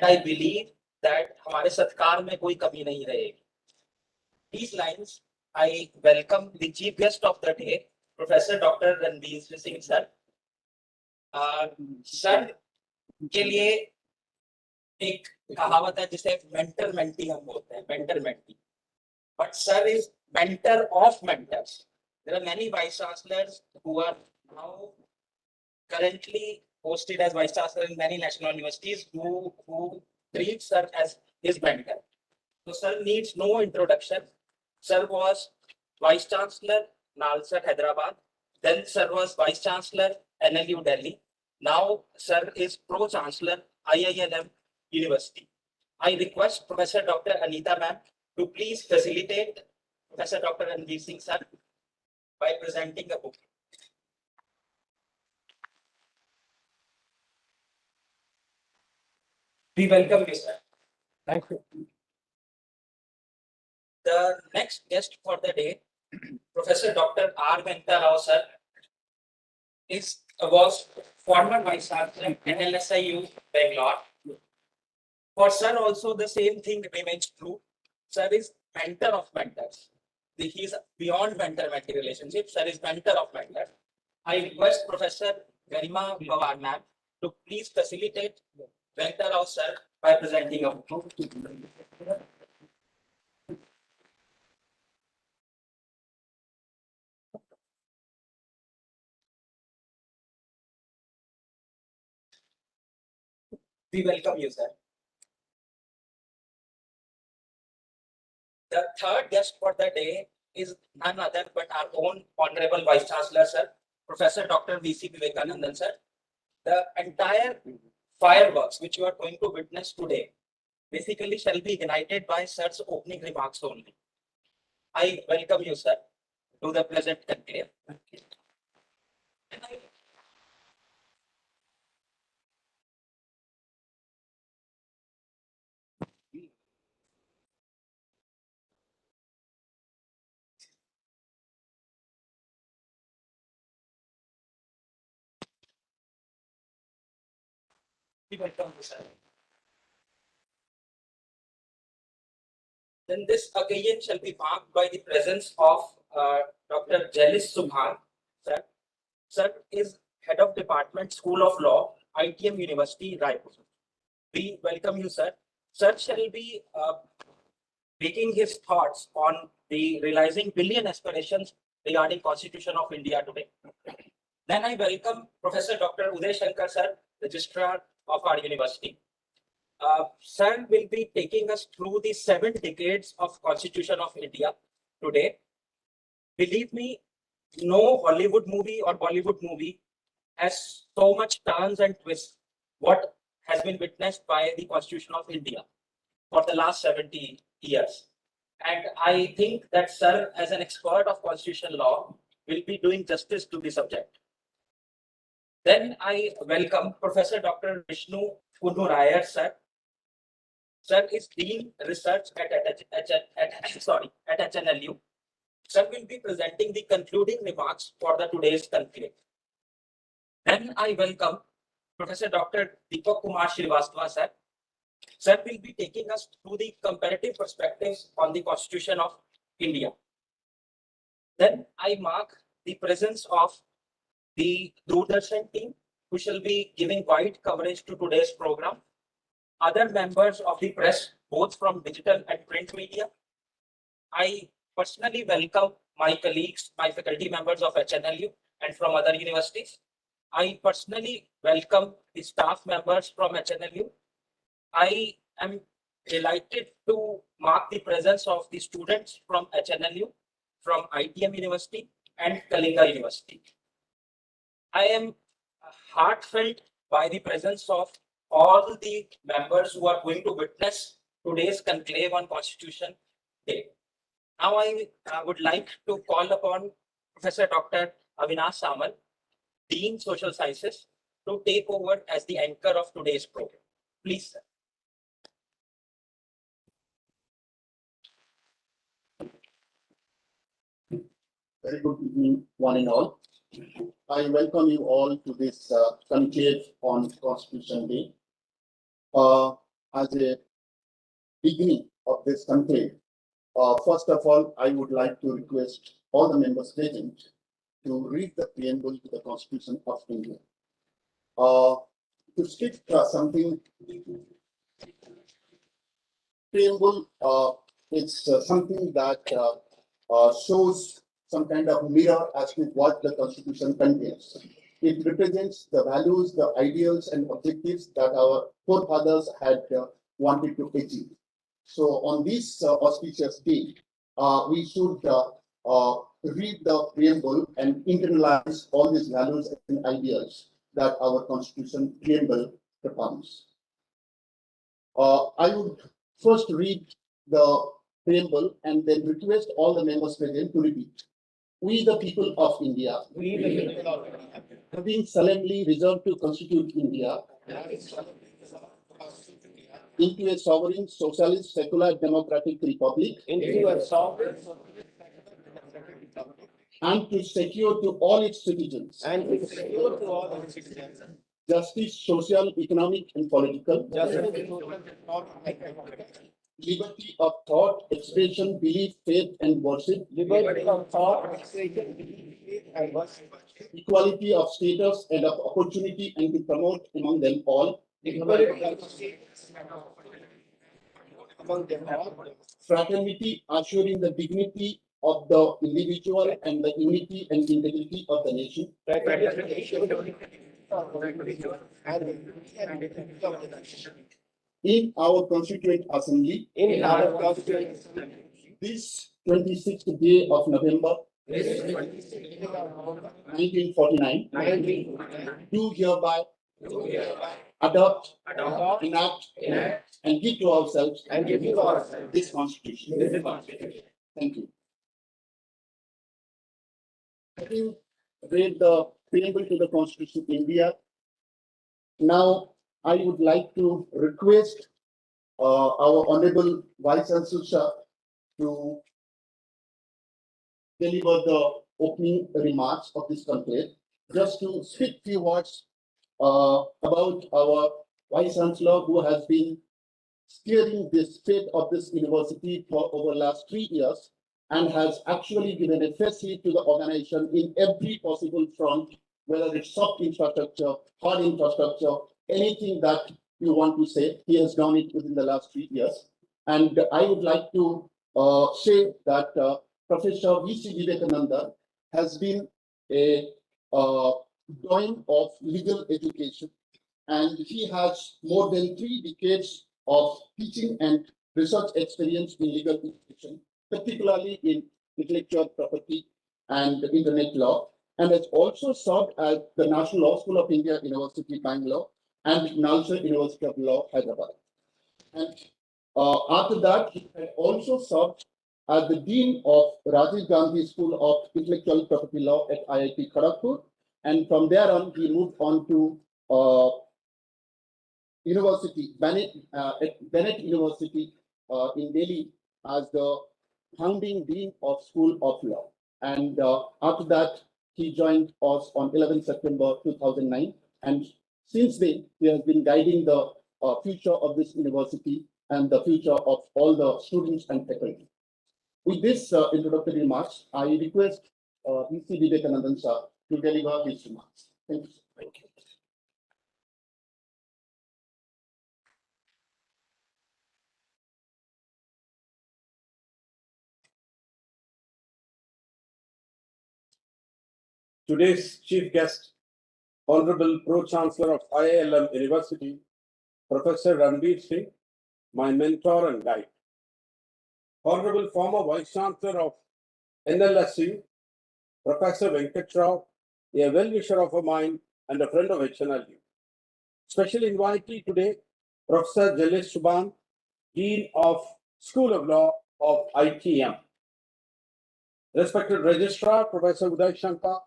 and I believe that हमारे सत्कार में कोई कमी नहीं रहेगी. These lines, I welcome the chief guest of the day, Professor Dr. Ranveer Singh sir. Sir के लिए एक कहावत है जिसे मेंटर मेंटी हम बोलते हैं, mentor mentee. But sir is mentor of mentors. There are many vice chancellors who are now currently posted as vice chancellor in many national universities who treat sir as his mentor. So sir needs no introduction. Sir was vice chancellor Nalsar Hyderabad. Then sir was vice chancellor HNLU Delhi. Now sir is pro chancellor IILM University. I request Professor Dr. Anita ma'am to please facilitate Professor Dr. Ranveer Singh sir by presenting a book. We welcome you, sir. Thank you. The next guest for the day, Professor Dr. R. Venkata Rao sir, was former vice chancellor HNLU Bangalore. For sir also the same thing remains true. Sir is mentor of mentors. He is beyond mentor-mentee relationship. Sir is mentor of mentors. I request Professor Garima Pawar ma'am to please facilitate Venkata Rao sir by presenting a book. We welcome you, sir. The third guest for the day is none other but our own Honorable Vice Chancellor, sir, Professor Dr. V.C. Vivekanandan, sir. The entire fireworks which you are going to witness today basically shall be ignited by sir's opening remarks only. I welcome you, sir, to the present conclave. We welcome you, sir. Then this occasion shall be marked by the presence of Dr. Jalis Subhan, sir. Sir is Head of Department, School of Law, ITM University, Raipur. We welcome you, sir. Sir shall be making his thoughts on the realizing billion aspirations regarding Constitution of India today. Then I welcome Professor Dr. Uday Shankar, sir, Registrar of our university. Sir will be taking us through the 7 decades of Constitution of India today. Believe me, no Hollywood movie or Bollywood movie has so much turns and twists what has been witnessed by the Constitution of India for the last 70 years. And I think that sir, as an expert of constitutional law, will be doing justice to the subject. Then I welcome Professor Dr. Vishnu Kunurayar, sir. Sir is Dean Research at HNLU. Sir will be presenting the concluding remarks for the today's conclave. Then I welcome Professor Dr. Deepak Kumar Srivastava, sir. Sir will be taking us through the comparative perspectives on the Constitution of India. Then I mark the presence of the Doordarshan team, who shall be giving wide coverage to today's program. Other members of the press, both from digital and print media. I personally welcome my colleagues, my faculty members of HNLU and from other universities. I personally welcome the staff members from HNLU. I am delighted to mark the presence of the students from HNLU, from ITM University and Kalinga University. I am heartfelt by the presence of all the members who are going to witness today's conclave on Constitution Day. Now I would like to call upon Professor Dr. Avinash Samal, Dean Social Sciences, to take over as the anchor of today's program. Please, sir. Very good evening, one and all. I welcome you all to this conclave on Constitution Day. as a beginning of this conclave, first of all, I would like to request all the members present to read the preamble to the Constitution of India. To skip something, preamble, it's something that shows some kind of mirror as to what the Constitution contains. It represents the values, the ideals, and objectives that our forefathers had wanted to achieve. So, on this auspicious day, we should read the preamble and internalize all these values and ideals that our Constitution preamble propounds. I would first read the preamble and then request all the members present to repeat. We, the people of India, having solemnly resolved to constitute India into a sovereign, socialist, secular, democratic republic, and to secure to all its citizens justice, social, economic, and political, liberty of thought, expression, belief, faith, and worship, equality of status and of opportunity, and to promote among them all fraternity, assuring the dignity of the individual and the unity and integrity of the nation, in our Constituent Assembly, this 26th day of November 1949, do hereby adopt, enact, and give to ourselves this Constitution. Thank you. Having read the preamble to the Constitution of India, now I would like to request our Honorable Vice Chancellor to deliver the opening remarks of this conclave. Just to speak few words about our Vice Chancellor, who has been steering this fate of this university for over the last 3 years and has actually given a facelift to the organization in every possible front, whether it's soft infrastructure, hard infrastructure, anything that you want to say, he has done it within the last 3 years. And I would like to say that Professor V.C. Vivekananda has been a doyen of legal education, and he has more than 3 decades of teaching and research experience in legal education, particularly in intellectual property and internet law, and has also served at the National Law School of India, University, Bangalore, and Nalsa University of Law, Hyderabad. And after that, he had also served as the Dean of Rajiv Gandhi School of Intellectual Property Law at IIT Kharagpur. And from there on, he moved on to University, Bennett University in Delhi as the founding Dean of School of Law. And after that, he joined us on 11 September 2009. And since then, he has been guiding the future of this university and the future of all the students and faculty. With this introductory remarks, I request V.C. Vivekanandan sir to deliver his remarks. Thank you. Thank you. Today's chief guest, Honorable Pro-Chancellor of IILM University, Professor Ranbir Singh, my mentor and guide. Honorable former Vice-Chancellor of NLSC, Professor Venkat Rao, a well-wisher of mine and a friend of HNLU. Special invitee today, Professor Jalesh Subhan, Dean of School of Law of ITM. Respected Registrar, Professor Uday Shankar,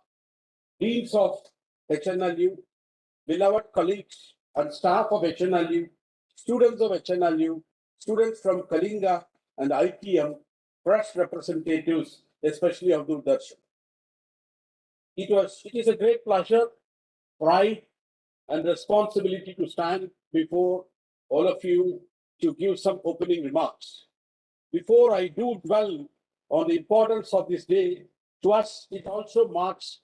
Deans of HNLU, beloved colleagues and staff of HNLU, students of HNLU, students from Kalinga and ITM, press representatives, especially of Doordarshan. It is a great pleasure, pride, and responsibility to stand before all of you to give some opening remarks. Before I do dwell on the importance of this day, to us, it also marks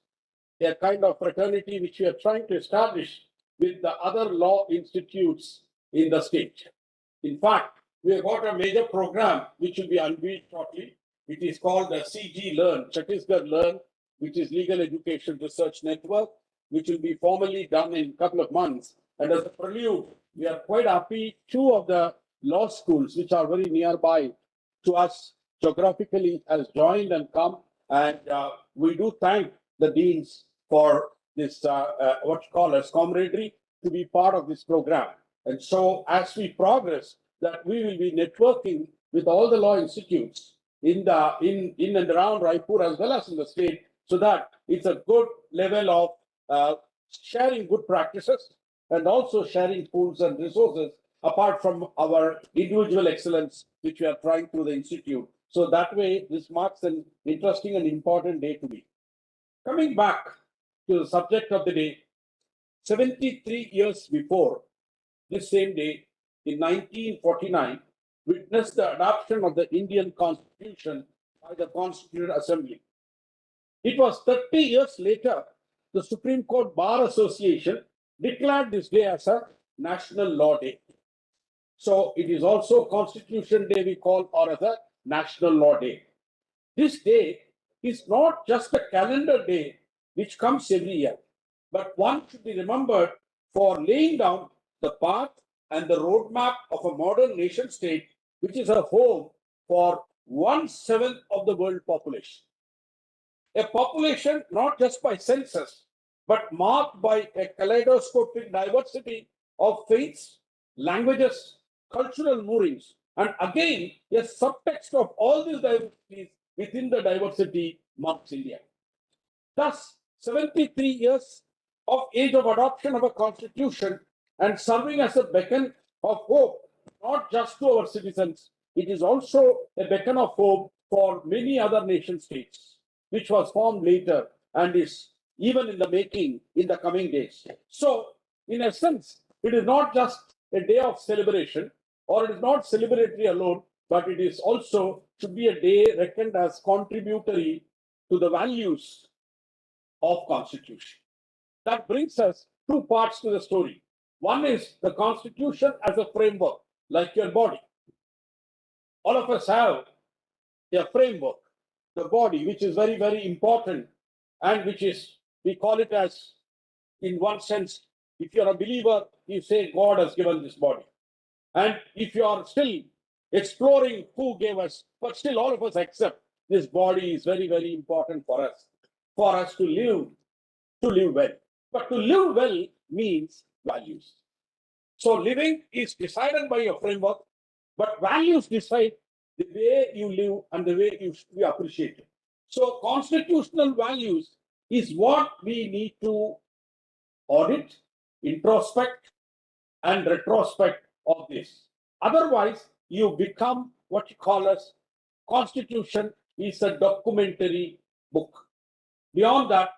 a kind of fraternity which we are trying to establish with the other law institutes in the state. In fact, we have got a major program which will be unveiled shortly. It is called the CG Learn, Chhattisgarh Learn, which is Legal Education Research Network, which will be formally done in a couple of months. And as a prelude, we are quite happy. Two of the law schools, which are very nearby to us geographically, has joined and come. And we do thank the deans for this, what you call as camaraderie, to be part of this program. And so as we progress, that we will be networking with all the law institutes in and around Raipur as well as in the state, so that it's a good level of sharing good practices and also sharing tools and resources apart from our individual excellence, which we are trying through the institute. So that way, this marks an interesting and important day to me. Coming back to the subject of the day, 73 years before this same day, in 1949, witnessed the adoption of the Indian Constitution by the Constituent Assembly. It was 30 years later, the Supreme Court Bar Association declared this day as a National Law Day. So it is also Constitution Day we call, or as a National Law Day. This day is not just a calendar day which comes every year, but one should be remembered for laying down the path and the roadmap of a modern nation state, which is a home for 1/7 of the world population. A population not just by census, but marked by a kaleidoscopic diversity of faiths, languages, cultural moorings, and again, a subtext of all these diversities within the diversity marks India. Thus, 73 years of age of adoption of a constitution and serving as a beacon of hope, not just to our citizens, it is also a beacon of hope for many other nation states, which was formed later and is even in the making in the coming days. So, in essence, it is not just a day of celebration, or it is not celebratory alone, but it is also should be a day reckoned as contributory to the values of Constitution. That brings us two parts to the story. One is the Constitution as a framework, like your body. All of us have a framework, the body, which is very, very important, and which is, we call it as, in one sense, if you're a believer, you say God has given this body. And if you are still exploring who gave us, but still all of us accept this body is very, very important for us to live well. But to live well means values. So living is decided by your framework, but values decide the way you live and the way you should be appreciated. So constitutional values is what we need to audit, introspect, and retrospect of this. Otherwise, you become what you call as Constitution is a documentary book. Beyond that,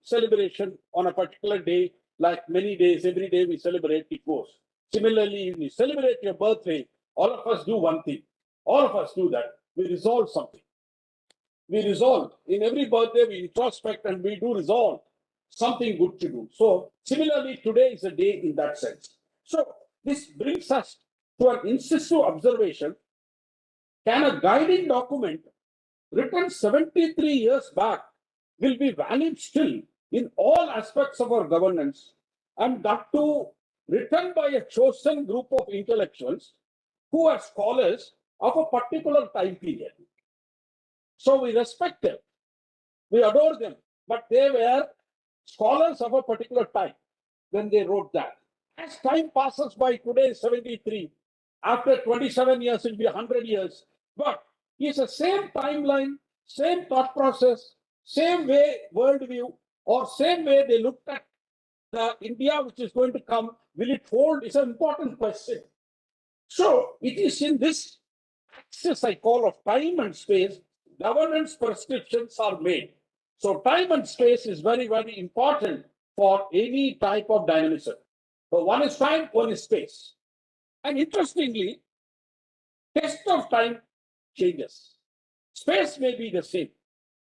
celebration on a particular day, like many days, every day we celebrate, it goes. Similarly, when you celebrate your birthday, all of us do one thing. All of us do that. We resolve something. We resolve. In every birthday, we introspect and we do resolve something good to do. So, similarly, today is a day in that sense. So, this brings us to an incisive observation. Can a guiding document written 73 years back will be valid still in all aspects of our governance, and that too written by a chosen group of intellectuals who are scholars of a particular time period? So we respect them, we adore them, but they were scholars of a particular time when they wrote that. As time passes by, today is 73, after 27 years it will be 100 years, but it's the same timeline, same thought process, same way worldview, or same way they looked at the India which is going to come. Will it hold? It's an important question. So it is in this axis I call of time and space, governance prescriptions are made. So time and space is very, very important for any type of dynamism. So one is time, one is space. And interestingly, test of time changes. Space may be the same.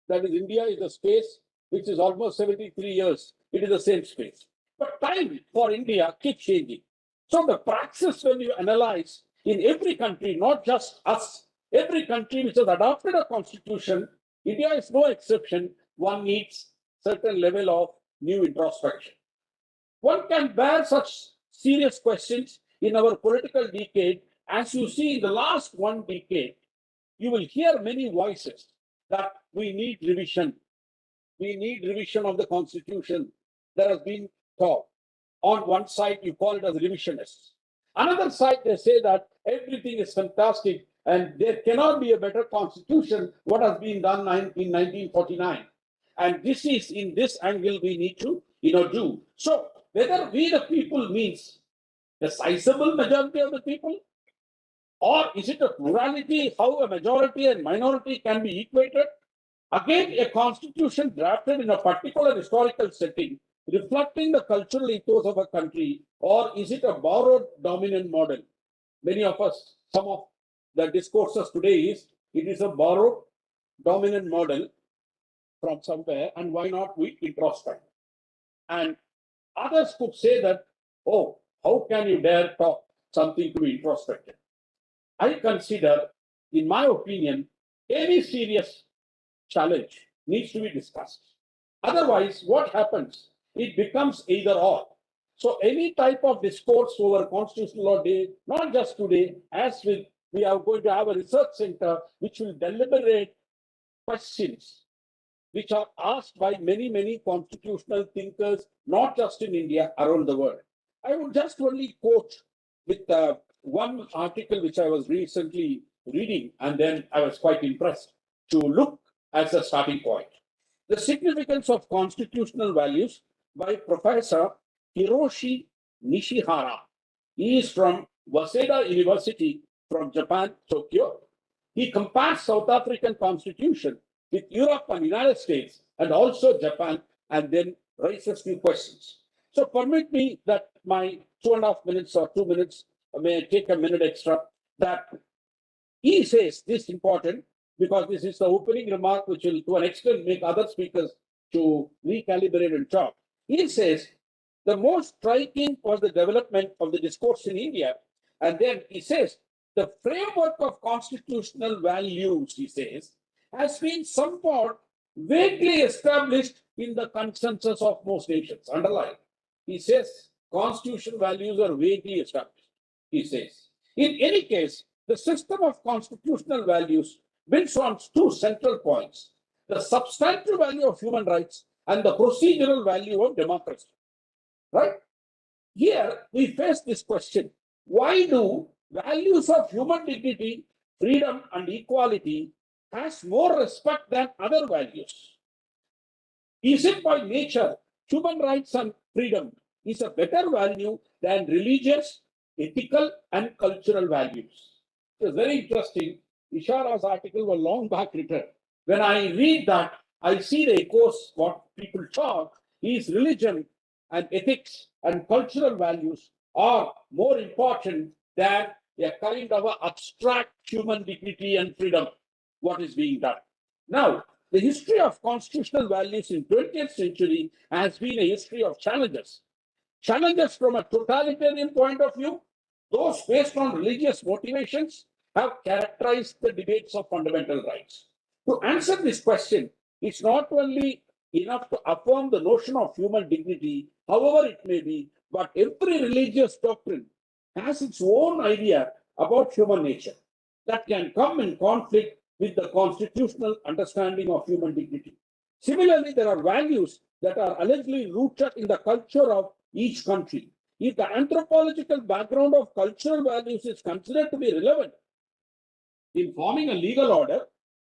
That is, India is a space which is almost 73 years. It is the same space. But time for India keeps changing. So the praxis when you analyze in every country, not just us, every country which has adopted a constitution, India is no exception. One needs certain level of new introspection. One can bear such serious questions in our political decade. As you see in the last one decade, you will hear many voices that we need revision. We need revision of the constitution. There has been talk. On one side, you call it as revisionists. Another side, they say that everything is fantastic and there cannot be a better constitution what has been done in 1949. And this is in this angle we need to do. So whether we the people means the sizable majority of the people, or is it a plurality, how a majority and minority can be equated? Again, a constitution drafted in a particular historical setting, reflecting the cultural ethos of a country, or is it a borrowed dominant model? Many of us, some of the discourses today is, it is a borrowed dominant model from somewhere, and why not we introspect? And others could say that, oh, how can you dare talk something to be introspective? I consider, in my opinion, any serious challenge needs to be discussed. Otherwise, what happens? It becomes either or. So any type of discourse over constitutional law day, not just today, as we are going to have a research center which will deliberate questions which are asked by many, many constitutional thinkers, not just in India, around the world. I would just only quote with one article which I was recently reading, and then I was quite impressed to look as a starting point. The significance of constitutional values by Professor Hiroshi Nishihara. He is from Waseda University from Japan, Tokyo. He compares South African constitution with Europe and United States and also Japan, and then raises few questions. So permit me that my 2.5 minutes or 2 minutes, may take a minute extra, that he says this important because this is the opening remark which will to an extent make other speakers to recalibrate and talk. He says the most striking was the development of the discourse in India. And then he says the framework of constitutional values, he says, has been somewhat vaguely established in the consensus of most nations. Underline. He says constitutional values are vaguely established, he says. In any case, the system of constitutional values builds on two central points: the substantive value of human rights and the procedural value of democracy. Right? Here we face this question: why do values of human dignity, freedom, and equality has more respect than other values? Is it by nature human rights and freedom is a better value than religious, ethical, and cultural values? It's very interesting. Ishara's article was long back written. When I read that, I see the echoes what people talk is religion and ethics and cultural values are more important than a kind of a abstract human dignity and freedom, what is being done. Now, the history of constitutional values in 20th century has been a history of challenges. Challenges from a totalitarian point of view, those based on religious motivations, have characterized the debates of fundamental rights. To answer this question, it's not only enough to affirm the notion of human dignity, however it may be, but every religious doctrine has its own idea about human nature that can come in conflict with the constitutional understanding of human dignity. Similarly, there are values that are allegedly rooted in the culture of each country. If the anthropological background of cultural values is considered to be relevant in forming a legal order,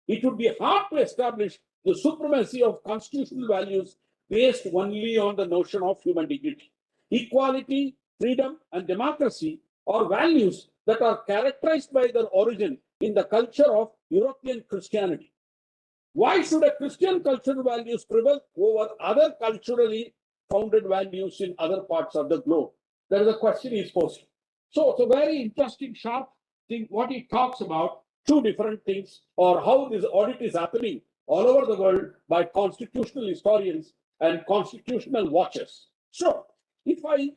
it would be hard to establish the supremacy of constitutional values based only on the notion of human dignity. Equality, freedom, and democracy are values that are characterized by their origin in the culture of European Christianity. Why should a Christian cultural values prevail over other culturally founded values in other parts of the globe? There is a question is posed. So it's a very interesting, sharp thing. What he talks about two different things, or how this audit is happening all over the world by constitutional historians and constitutional watchers. So if I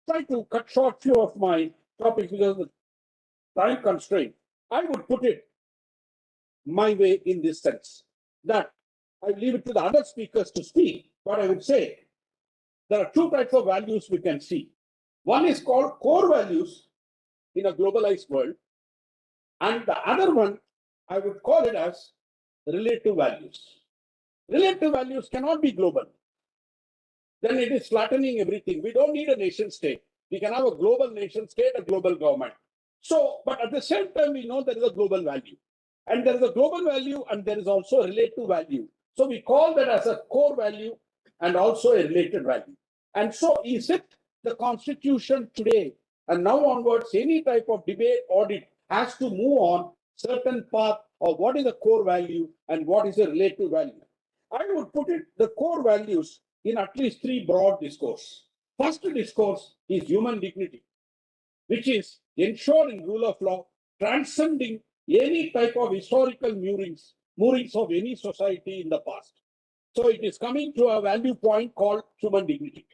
try to cut short few of my topics because of the time constraint, I would put it my way in this sense that I leave it to the other speakers to speak, but I would say there are two types of values we can see. One is called core values in a globalized world, and the other one, I would call it as relative values. Relative values cannot be global. Then it is flattening everything. We don't need a nation state. We can have a global nation state, a global government. So, but at the same time, we know there is a global value. And there is a global value and there is also a relative value. So we call that as a core value and also a related value. And so is it the constitution today and now onwards, any type of debate audit has to move on certain path of what is the core value and what is the relative value. I would put it the core values in at least three broad discourse. First discourse is human dignity, which is ensuring rule of law, transcending any type of historical moorings of any society in the past. So it is coming to a value point called human dignity.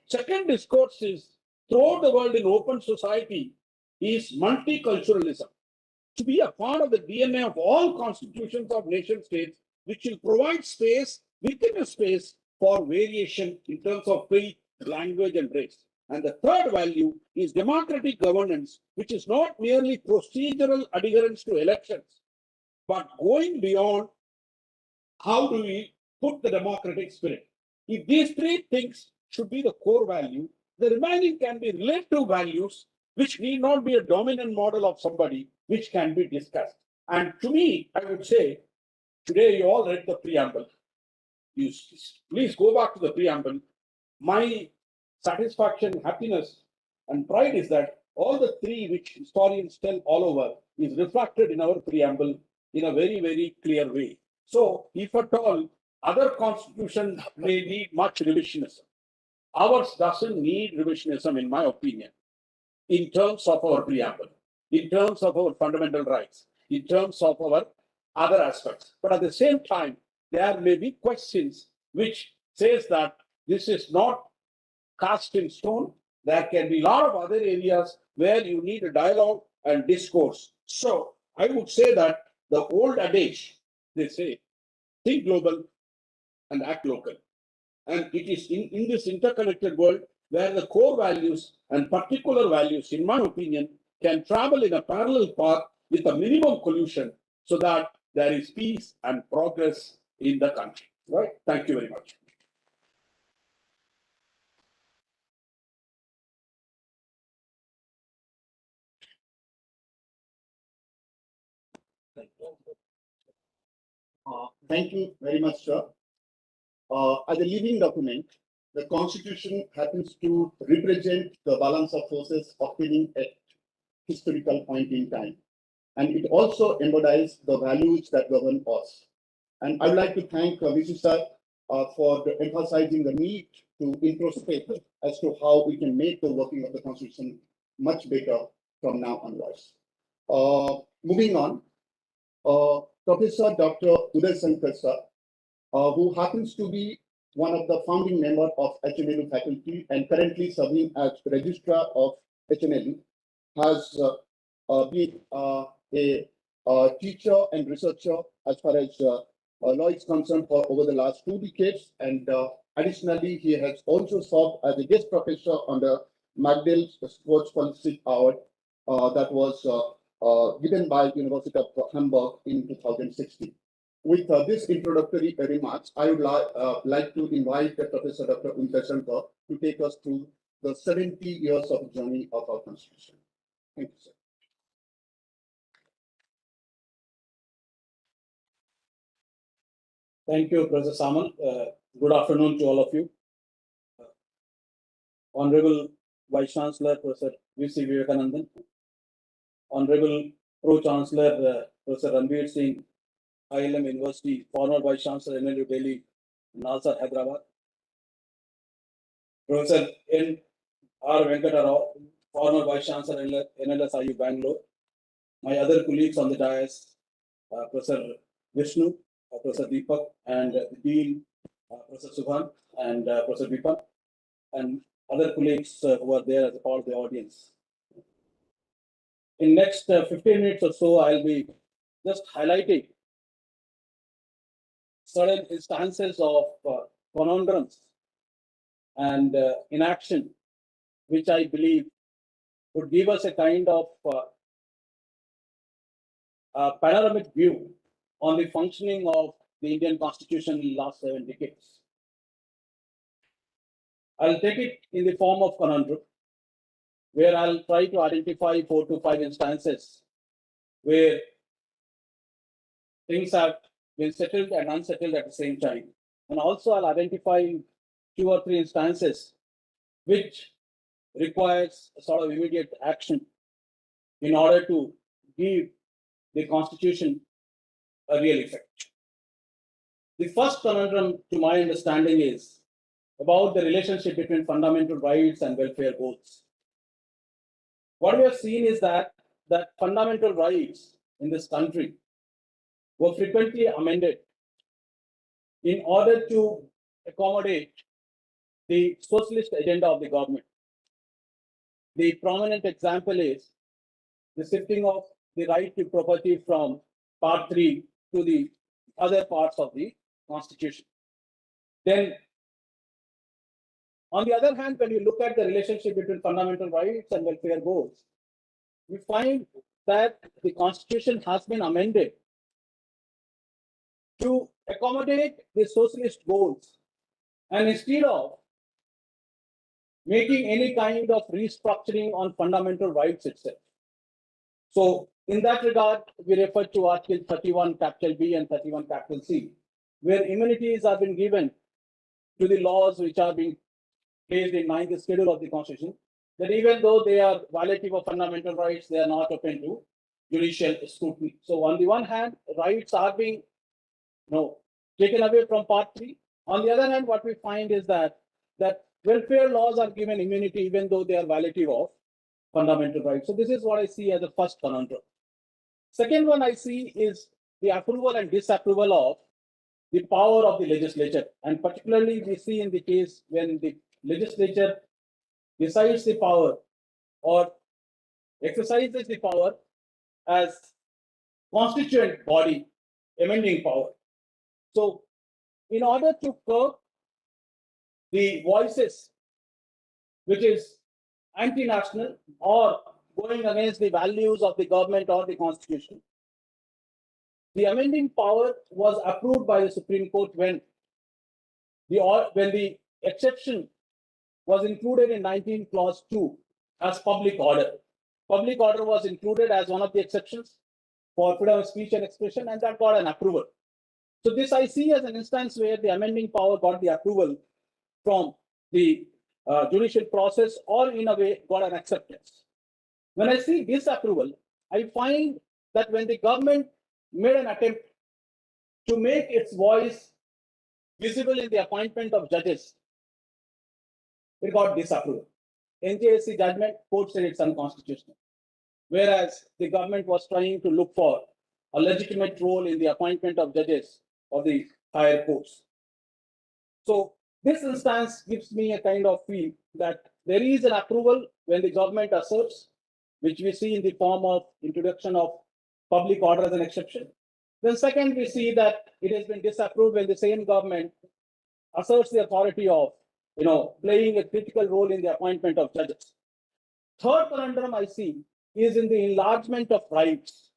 Second discourse is throughout the world in open society is multiculturalism. To be a part of the DNA of all constitutions of nation states, which will provide space within a space for variation in terms of faith, language, and race. And the third value is democratic governance, which is not merely procedural adherence to elections, but going beyond how do we put the democratic spirit. If these three things should be the core value, the remaining can be relative values, which need not be a dominant model of somebody, which can be discussed. And to me, I would say, today you all read the preamble. You please go back to the preamble. My satisfaction, happiness, and pride is that all the three which historians tell all over is reflected in our preamble in a very, very clear way. So, if at all, other constitutions may need much revisionism. Ours doesn't need revisionism, in my opinion, in terms of our preamble, in terms of our fundamental rights, in terms of our other aspects. But at the same time, there may be questions which says that this is not cast in stone. There can be a lot of other areas where you need a dialogue and discourse. So I would say that the old adage, they say, think global and act local. And it is in this interconnected world where the core values and particular values, in my opinion, can travel in a parallel path with a minimum collusion so that there is peace and progress in the country. Right? Thank you very much. Thank you very much, sir. As a living document, the Constitution happens to represent the balance of forces operating at historical point in time. And it also embodies the values that govern us. And I'd like to thank Vishnu sir for emphasizing the need to introspect as to how we can make the working of the Constitution much better from now onwards. Moving on, Professor Dr. Uday Shankar sir, who happens to be one of the founding members of HNLU faculty and currently serving as registrar of HNLU, has been a teacher and researcher as far as law is concerned for over the last 2 decades. And additionally, he has also served as a guest professor on the McDill Sports Policy Award that was given by University of Hamburg in 2016. With this introductory remarks, I would like to invite Professor Dr. Uday Shankar to take us through the 70 years of journey of our Constitution. Thank you, sir. Thank you, Professor Samal. Good afternoon to all of you. Honorable Vice Chancellor, Professor V.C. Vivekanandan, Honorable Pro Chancellor, Professor Ranveer Singh, ILM University, former Vice Chancellor, HNLU Delhi, Nalsar, Hyderabad, Professor N. R. Venkata Rao, former Vice Chancellor NLSIU Bangalore, my other colleagues on the dais, Professor Vishnu, Professor Deepak, and the Dean, Professor Subhan, and Professor Vipan, and other colleagues who are there as a part of the audience. In next 15 minutes or so, I'll be just highlighting certain instances of conundrums and inaction, which I believe would give us a kind of panoramic view on the functioning of the Indian Constitution in the last 7 decades. I'll take it in the form of conundrum, where I'll try to identify 4 to 5 instances where things have been settled and unsettled at the same time. And also I'll identify 2 or 3 instances which requires a sort of immediate action in order to give the Constitution a real effect. The first conundrum, to my understanding, is about the relationship between fundamental rights and welfare goals. What we have seen is that fundamental rights in this country were frequently amended in order to accommodate the socialist agenda of the government. The prominent example is the shifting of the right to property from Part 3 to the other parts of the Constitution. Then, on the other hand, when you look at the relationship between fundamental rights and welfare goals, we find that the Constitution has been amended to accommodate the socialist goals, and instead of making any kind of restructuring on fundamental rights itself. So, in that regard, we refer to Article 31 capital B and 31 capital C, where immunities have been given to the laws which are being placed in 9th schedule of the Constitution, that even though they are violative of fundamental rights, they are not open to judicial scrutiny. So, on the one hand, rights are being taken away from Part 3. On the other hand, what we find is that welfare laws are given immunity even though they are violative of fundamental rights. So this is what I see as the first conundrum. Second one I see is the approval and disapproval of the power of the legislature. And particularly we see in the case when the legislature decides the power or exercises the power as constituent body, amending power. So in order to curb the voices which is anti-national or going against the values of the government or the Constitution, the amending power was approved by the Supreme Court when the exception was included in 19 clause 2 as public order. Public order was included as one of the exceptions for freedom of speech and expression, and that got an approval. So this I see as an instance where the amending power got the approval from the judicial process, or in a way got an acceptance. When I see disapproval, I find that when the government made an attempt to make its voice visible in the appointment of judges, it got disapproval. NJSC judgment, court said it's unconstitutional. Whereas the government was trying to look for a legitimate role in the appointment of judges of the higher courts. So this instance gives me a kind of feel that there is an approval when the government asserts, which we see in the form of introduction of public order as an exception. Then second, we see that it has been disapproved when the same government asserts the authority of playing a critical role in the appointment of judges. Third conundrum I see is in the enlargement of rights.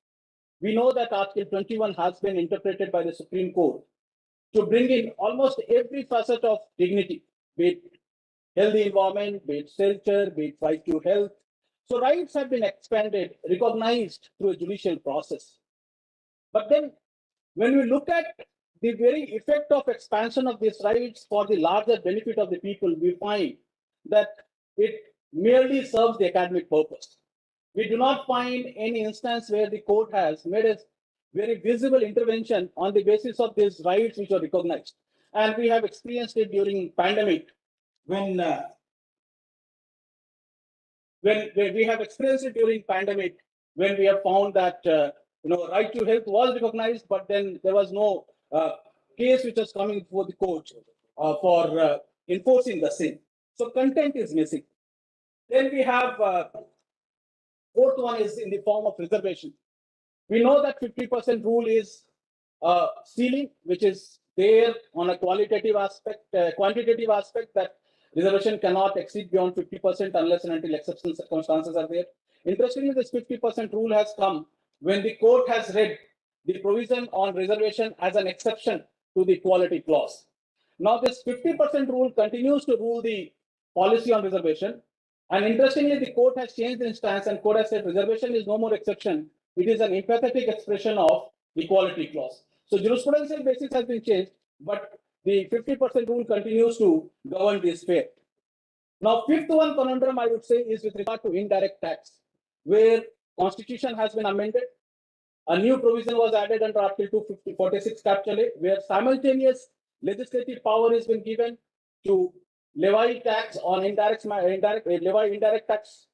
We know that Article 21 has been interpreted by the Supreme Court to bring in almost every facet of dignity, be it healthy environment, be it shelter, be it right to health. So rights have been expanded, recognized through a judicial process. But then when we look at the very effect of expansion of these rights for the larger benefit of the people, we find that it merely serves the academic purpose. We do not find any instance where the court has made a very visible intervention on the basis of these rights which are recognized. And we have experienced it during pandemic when when we have experienced it during pandemic, when we have found that right to health was recognized, but then there was no case which was coming before the court for enforcing the same. So content is missing. Then we have fourth one is in the form of reservation. We know that 50% rule is ceiling, which is there on a quantitative aspect that reservation cannot exceed beyond 50% unless and until exceptional circumstances are there. Interestingly, this 50% rule has come when the court has read the provision on reservation as an exception to the equality clause. Now, this 50% rule continues to rule the policy on reservation. And interestingly, the court has changed the stance and court has said reservation is no more exception. It is an empathetic expression of equality clause. So jurisprudential basis has been changed, but the 50% rule continues to govern this sphere. Now, fifth one conundrum I would say is with regard to indirect tax, where constitution has been amended. A new provision was added under Article 246 capital A, where simultaneous legislative power has been given to levy tax on indirect tax,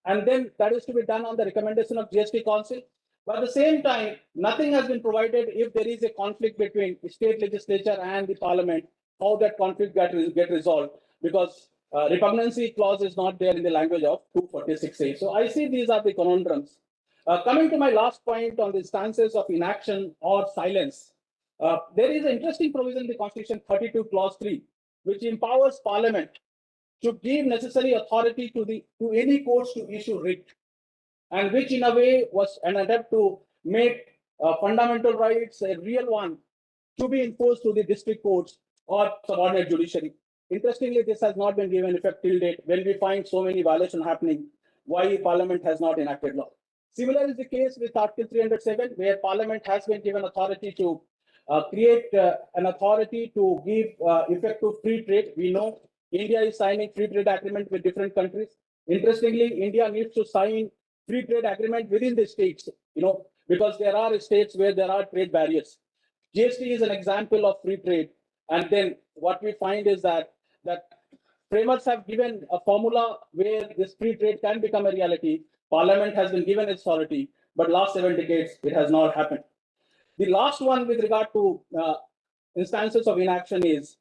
and then that is to be done on the recommendation of GST Council. But at the same time, nothing has been provided if there is a conflict between the state legislature and the parliament, how that conflict get resolved, because repugnancy clause is not there in the language of 246A. So I see these are the conundrums. Coming to my last point on the stances of inaction or silence, there is an interesting provision in the Constitution 32 clause 3, which empowers Parliament to give necessary authority to any courts to issue writ, and which in a way was an attempt to make fundamental rights a real one to be enforced to the district courts or subordinate judiciary. Interestingly, this has not been given effect till date when we find so many violations happening. Why Parliament has not enacted law? Similar is the case with Article 307, where Parliament has been given authority to create an authority to give effect to free trade. We know India is signing free trade agreement with different countries. Interestingly, India needs to sign free trade agreement within the states, because there are states where there are trade barriers. GST is an example of free trade. And then what we find is that framers have given a formula where this free trade can become a reality. Parliament has been given authority, but last 7 decades, it has not happened. The last one with regard to instances of inaction is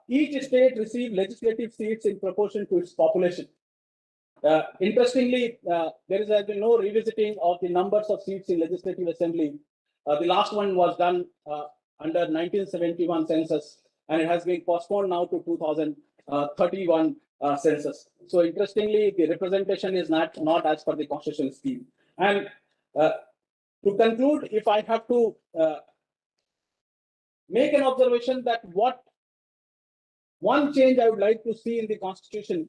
each state receives legislative seats in proportion to its population. Interestingly, there has been no revisiting of the numbers of seats in Legislative Assembly. The last one was done under 1971 census, and it has been postponed now to 2031 census. So interestingly, the representation is not as per the constitutional scheme. And to conclude, if I have to make an observation that what one change I would like to see in the constitution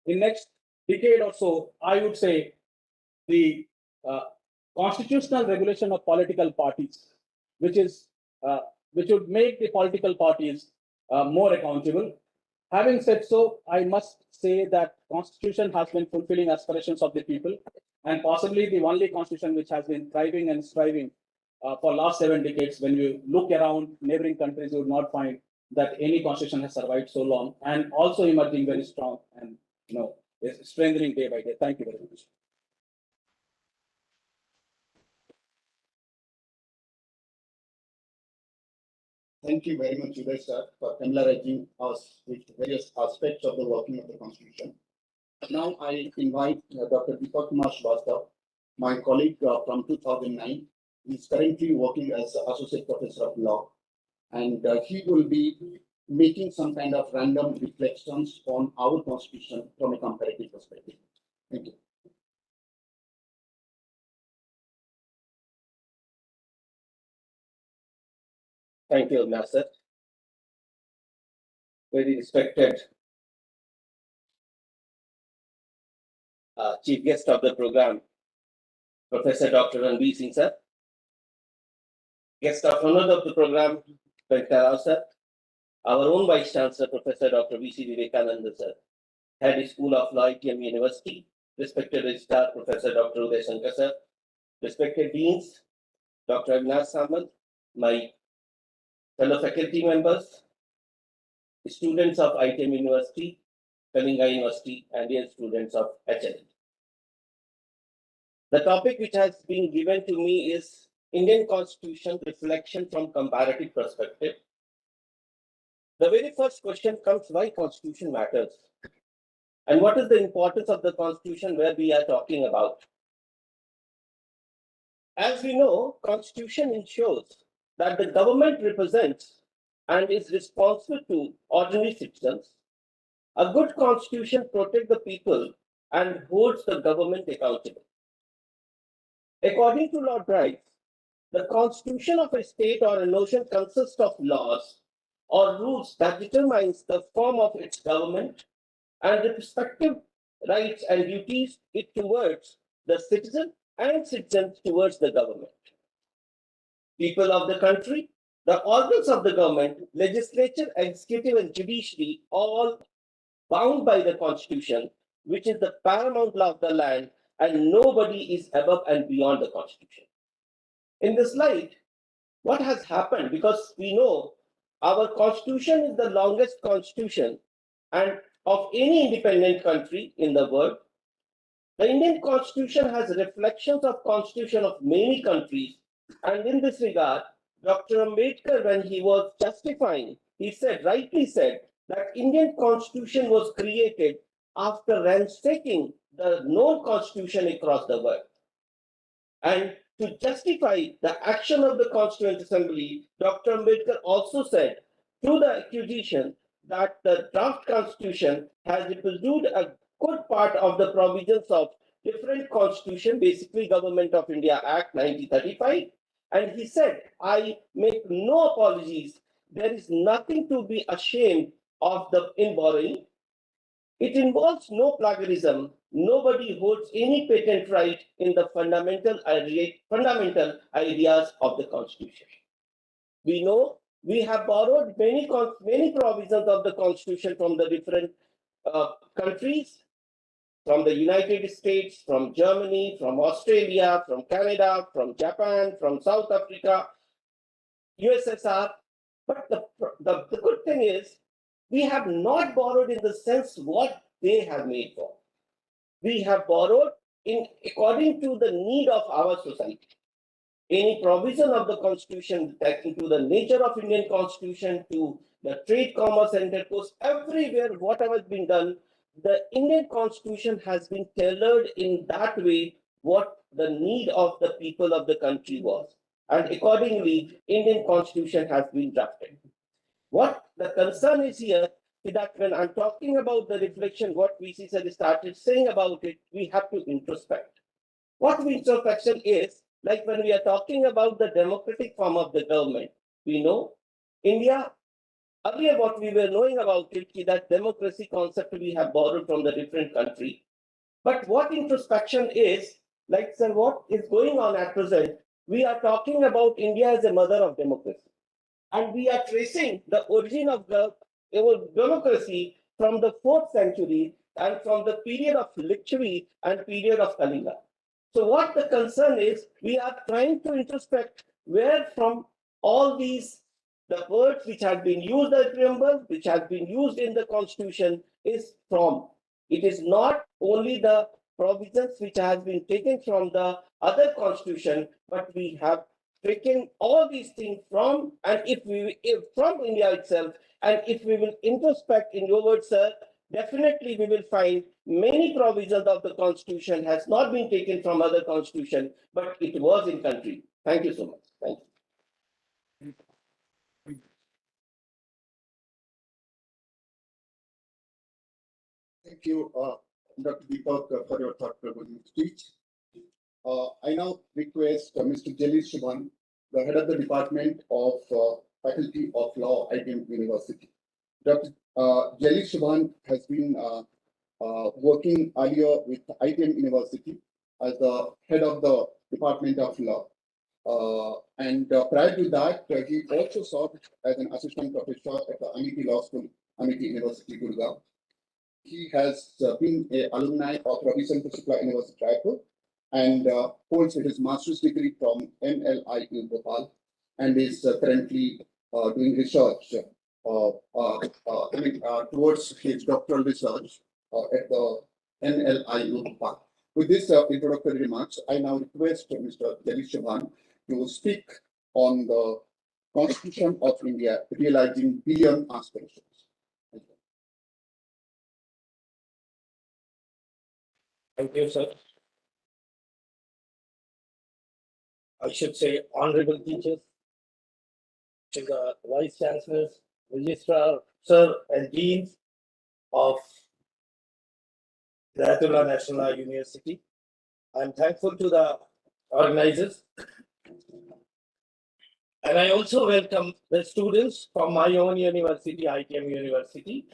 in next decade or so, I would say the constitutional regulation of political parties, which would make the political parties more accountable. Having said so, I must say that Constitution has been fulfilling aspirations of the people, and possibly the only Constitution which has been thriving and striving for last 7 decades. When you look around neighboring countries, you would not find that any Constitution has survived so long, and also emerging very strong and is strengthening day by day. Thank you very much. Thank you very much, Uday sir, for familiarizing us with various aspects of the working of the Constitution. Now I invite Dr. Deepak Kumar Srivastava, my colleague from 2009. He is currently working as Associate Professor of Law, and he will be making some kind of random reflections on our Constitution from a comparative perspective. Thank you. Thank you, Nasser. Very respected chief guest of the program, Professor Dr. Ranveer Singh sir. Guest of honor of the program, Dr. Rao sir. Our own Vice Chancellor, Professor Dr. V.C. Vivekananda sir. Head School of Law, HNLU University. Respected Registrar, Professor Dr. Uday Shankar sir. Respected Deans, Dr. Avinash Samant, my fellow faculty members, students of ITM University, Kalinga University, and dear students of HNLU. The topic which has been given to me is Indian Constitution Reflection from Comparative Perspective. The very first question comes, why Constitution matters? And what is the importance of the Constitution where we are talking about? As we know, Constitution ensures that the government represents and is responsible to ordinary citizens. A good Constitution protects the people and holds the government accountable. According to Lord Rice, the constitution of a state or a nation consists of laws or rules that determines the form of its government and the respective rights and duties it towards the citizen and citizens towards the government. People of the country, the organs of the government, legislature, executive, and judiciary, all bound by the constitution, which is the paramount law of the land, and nobody is above and beyond the constitution. In this light, what has happened, because we know our constitution is the longest constitution and of any independent country in the world. The Indian constitution has reflections of constitution of many countries, and in this regard, Dr. Ambedkar, when he was justifying, he said, rightly said, that Indian constitution was created after ransacking the known constitution across the world. And to justify the action of the Constituent Assembly, Dr. Ambedkar also said to the accusation that the draft constitution has reproduced a good part of the provisions of different constitution, basically Government of India Act 1935. And he said, I make no apologies. There is nothing to be ashamed of in borrowing. It involves no plagiarism. Nobody holds any patent right in the fundamental ideas of the Constitution. We know we have borrowed many provisions of the Constitution from the different countries, from the United States, from Germany, from Australia, from Canada, from Japan, from South Africa, USSR. But the good thing is, we have not borrowed in the sense what they have made for. We have borrowed according to the need of our society. Any provision of the Constitution, to the nature of Indian Constitution, to the trade, commerce, and intercourse, everywhere, whatever has been done, the Indian Constitution has been tailored in that way what the need of the people of the country was. And accordingly, Indian Constitution has been drafted. What the concern is here is that when I'm talking about the reflection, what VC sir started saying about it, we have to introspect. What introspection is, like when we are talking about the democratic form of the government, we know India, earlier what we were knowing about it is that democracy concept we have borrowed from the different country. But what introspection is, like sir, what is going on at present, we are talking about India as a mother of democracy. And we are tracing the origin of the democracy from the 4th century and from the period of Lichvi and period of Kalinga. So what the concern is, we are trying to introspect where from all these, the words which have been used as preamble, which have been used in the Constitution is from. It is not only the provisions which have been taken from the other Constitution, but we have taken all these things from, and from India itself, and if we will introspect in your words, sir, definitely we will find many provisions of the Constitution has not been taken from other Constitution, but it was in country. Thank you so much. Thank you. Thank you, Dr. Deepak, for your thought-provoking speech. I now request Mr. Jalil Shubhan, the head of the Department of Faculty of Law, ITM University. Dr. Jalil Shubhan has been working earlier with ITM University as the head of the Department of Law. And prior to that, he also served as an assistant professor at the Amity Law School, Amity University, Gurgaon. He has been an alumni of Ravi Shankar Shukla University, Raipur, and holds his master's degree from HNLU Raipur, and is currently doing research towards his doctoral research at the HNLU Raipur. With this introductory remarks, I now request Mr. Jagdish Chauhan to speak on the Constitution of India, realizing billion aspirations. Thank you, sir. I should say honorable teachers, to the vice chancellors, registrar, sir, and deans of the Ayatollah National University. I'm thankful to the organizers. And I also welcome the students from my own university, ITM University,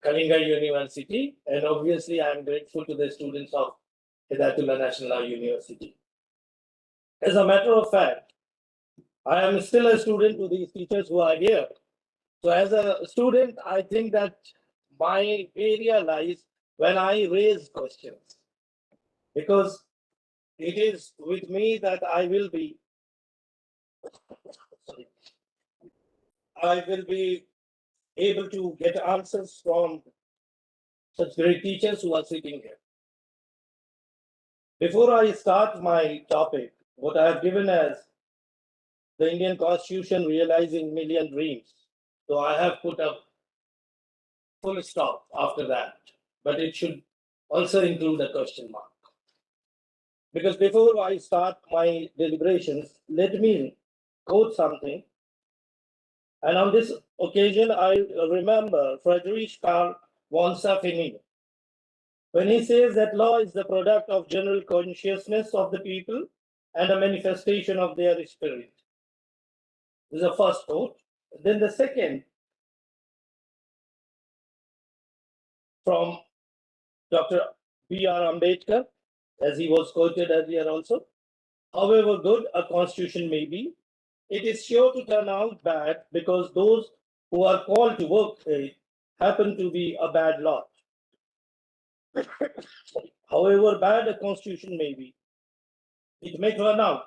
Kalinga University, and obviously I am grateful to the students of Ayatollah National University. As a matter of fact, I am still a student to these teachers who are here. So as a student, I think that my area lies when I raise questions, because it is with me that I will be able to get answers from such great teachers who are sitting here. Before I start my topic, what I have given as the Indian Constitution realizing million dreams. So I have put a full stop after that, but it should also include a question mark. Because before I start my deliberations, let me quote something. And on this occasion, I remember Friedrich Karl von Safini, when he says that law is the product of general consciousness of the people and a manifestation of their spirit. This is the first quote. Then the second, from Dr. B.R. Ambedkar, as he was quoted earlier also. However good a constitution may be, it is sure to turn out bad because those who are called to work it happen to be a bad lot. However bad a constitution may be, it may turn out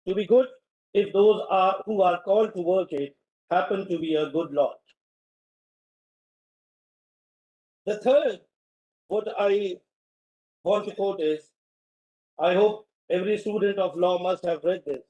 to be good if those who are called to work it happen to be a good lot. The third, what I want to quote is, I hope every student of law must have read this,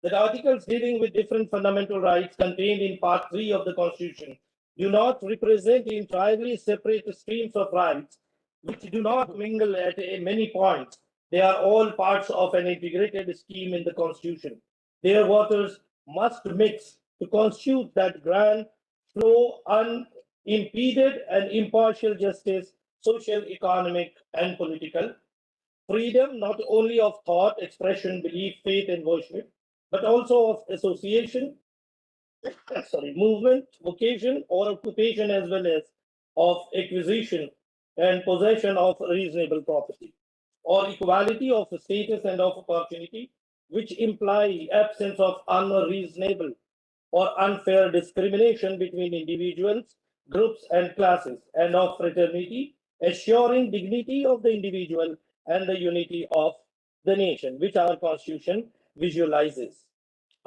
that articles dealing with different fundamental rights contained in Part 3 of the Constitution do not represent entirely separate streams of rights which do not mingle at many points. They are all parts of an integrated scheme in the Constitution. Their waters must mix to constitute that grand flow unimpeded and impartial justice, social, economic, and political freedom, not only of thought, expression, belief, faith, and worship, but also of association, movement, vocation, or occupation, as well as of acquisition and possession of reasonable property, or equality of status and of opportunity, which imply absence of unreasonable or unfair discrimination between individuals, groups, and classes, and of fraternity, assuring dignity of the individual and the unity of the nation, which our Constitution visualizes.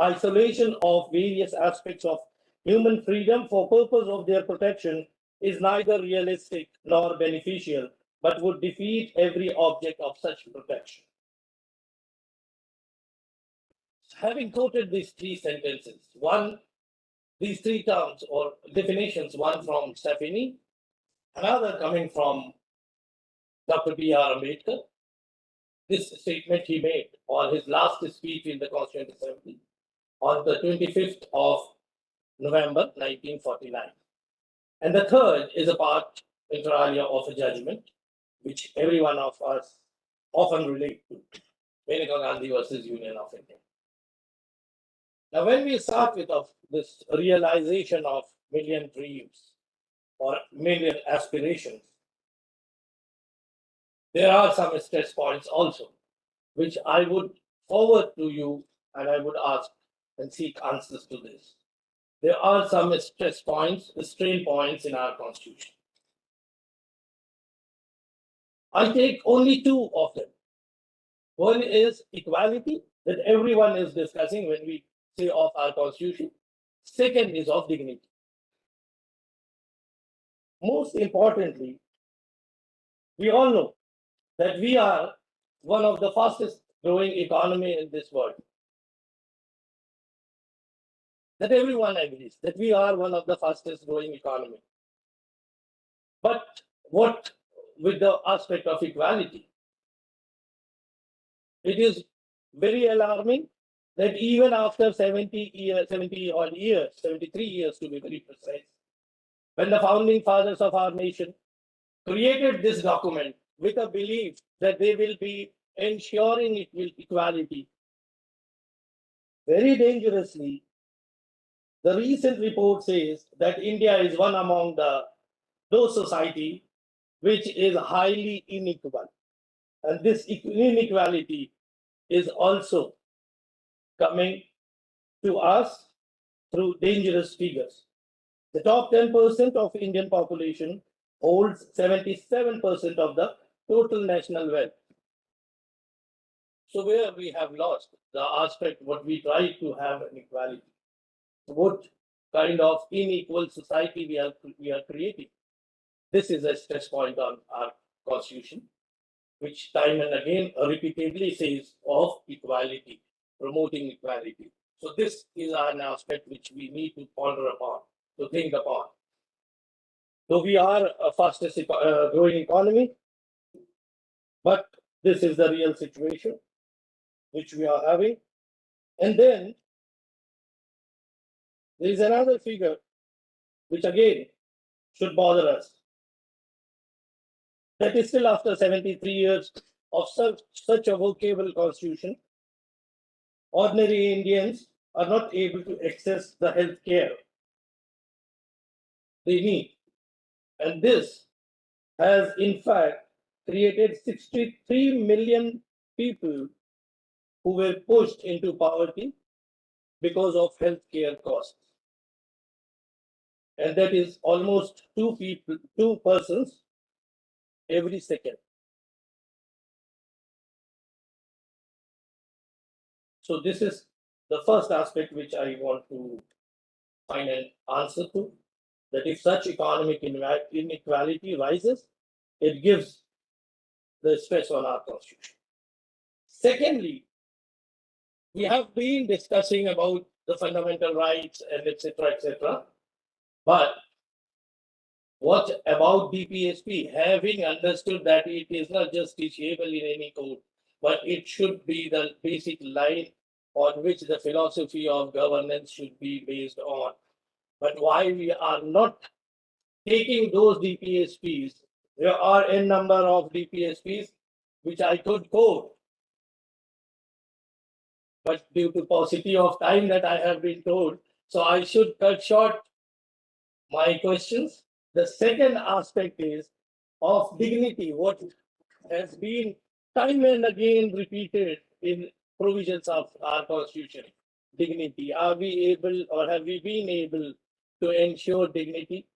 Isolation of various aspects of human freedom for purpose of their protection is neither realistic nor beneficial, but would defeat every object of such protection. Having quoted these three sentences, these three terms or definitions, one from Safini, another coming from Dr. B.R. Ambedkar, this statement he made on his last speech in the Constituent Assembly on the 25th of November 1949. And the third is a part, inter alia, of a judgment, which every one of us often relate to, Maneka Gandhi versus Union of India. Now, when we start with this realization of million dreams or million aspirations, there are some stress points also, which I would forward to you and I would ask and seek answers to this. There are some stress points, strain points in our Constitution. I take only two of them. One is equality, that everyone is discussing when we say of our Constitution. Second is of dignity. Most importantly, we all know that we are one of the fastest growing economy in this world. That everyone agrees that we are one of the fastest growing economy. But what with the aspect of equality? It is very alarming that even after 70 years, 70 odd years, 73 years to be very precise, when the founding fathers of our nation created this document with a belief that they will be ensuring equality, very dangerously, the recent report says that India is one among those society which is highly unequal. And this inequality is also coming to us through dangerous figures. The top 10% of Indian population holds 77% of the total national wealth. So where we have lost the aspect what we try to have an equality, what kind of unequal society we are creating. This is a stress point on our constitution, which time and again repeatedly says of equality, promoting equality. So this is an aspect which we need to ponder upon, to think upon. So we are a fastest growing economy, but this is the real situation which we are having. And then there is another figure which again should bother us. That is still after 73 years of such a workable constitution, ordinary Indians are not able to access the health care they need. And this has in fact created 63 million people who were pushed into poverty because of health care costs. And that is almost two persons every second. So this is the first aspect which I want to find an answer to, that if such economic inequality rises, it gives the stress on our constitution. Secondly, we have been discussing about the fundamental rights and etc. etc. But what about DPSP? Having understood that it is not justiciable in any code, but it should be the basic line on which the philosophy of governance should be based on. But why we are not taking those DPSPs? There are a number of DPSPs which I could quote, but due to paucity of time that I have been told, so I should cut short my questions. The second aspect is of dignity, what has been time and again repeated in provisions of our constitution. Dignity. Are we able or have we been able to ensure dignity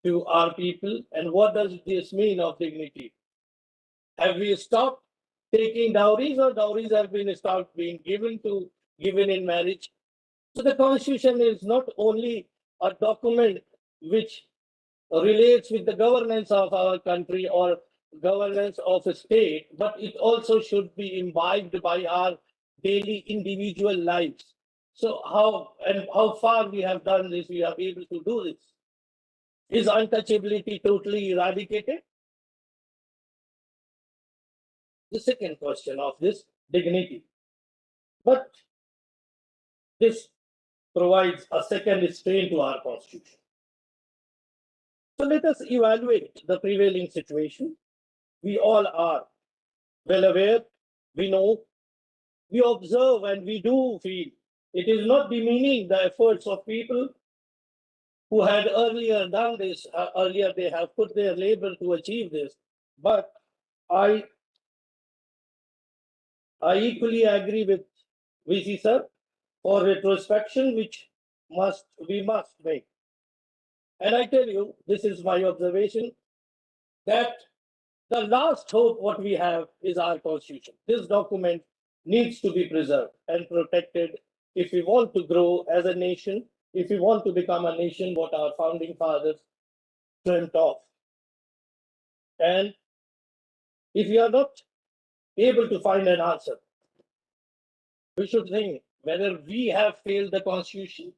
to our people? And what does this mean of dignity? Have we stopped taking dowries, or dowries have been stopped being given in marriage? So the constitution is not only a document which relates with the governance of our country or governance of a state, but it also should be imbibed by our daily individual lives. So how far we have done this, we are able to do this. Is untouchability totally eradicated? The second question of this dignity. But this provides a second strain to our constitution. So let us evaluate the prevailing situation. We all are well aware, we know, we observe, and we do feel it is not demeaning the efforts of people who had earlier done this, earlier they have put their labor to achieve this. But I equally agree with VC sir for retrospection, which we must make. And I tell you, this is my observation, that the last hope what we have is our constitution. This document needs to be preserved and protected if we want to grow as a nation, if we want to become a nation what our founding fathers dreamt of. And if we are not able to find an answer, we should think whether we have failed the Constitution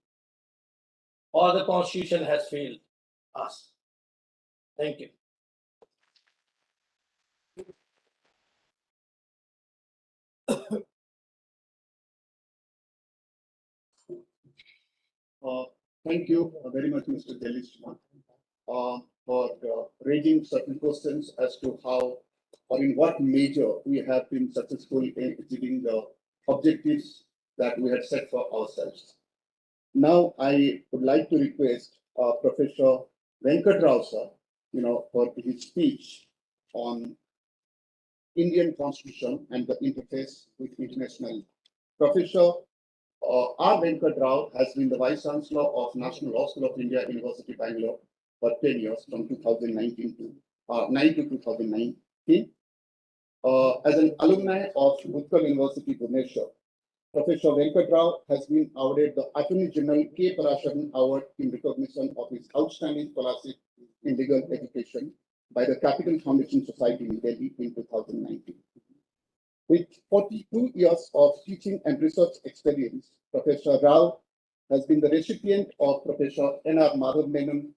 or the Constitution has failed us. Thank you. Thank you very much, Mr. Delishma, for raising certain questions as to how or in what measure we have been successful in achieving the objectives that we had set for ourselves. Now, I would like to request Professor Venkat Rao, sir, for his speech on Indian Constitution and the interface with international. Professor R. Venkat Rao has been the Vice Chancellor of National Law School of India, University Bangalore, for 10 years, from 2019 to 9 to 2019. As an alumni of Utkal University, Bhubaneswar, Professor Venkat Rao has been awarded the Attorney General K. Parasharan Award in recognition of his outstanding scholarship in legal education by the Capital Foundation Society in Delhi in 2019. With 42 years of teaching and research experience, Professor Rao has been the recipient of Professor N.R. Madhav Menon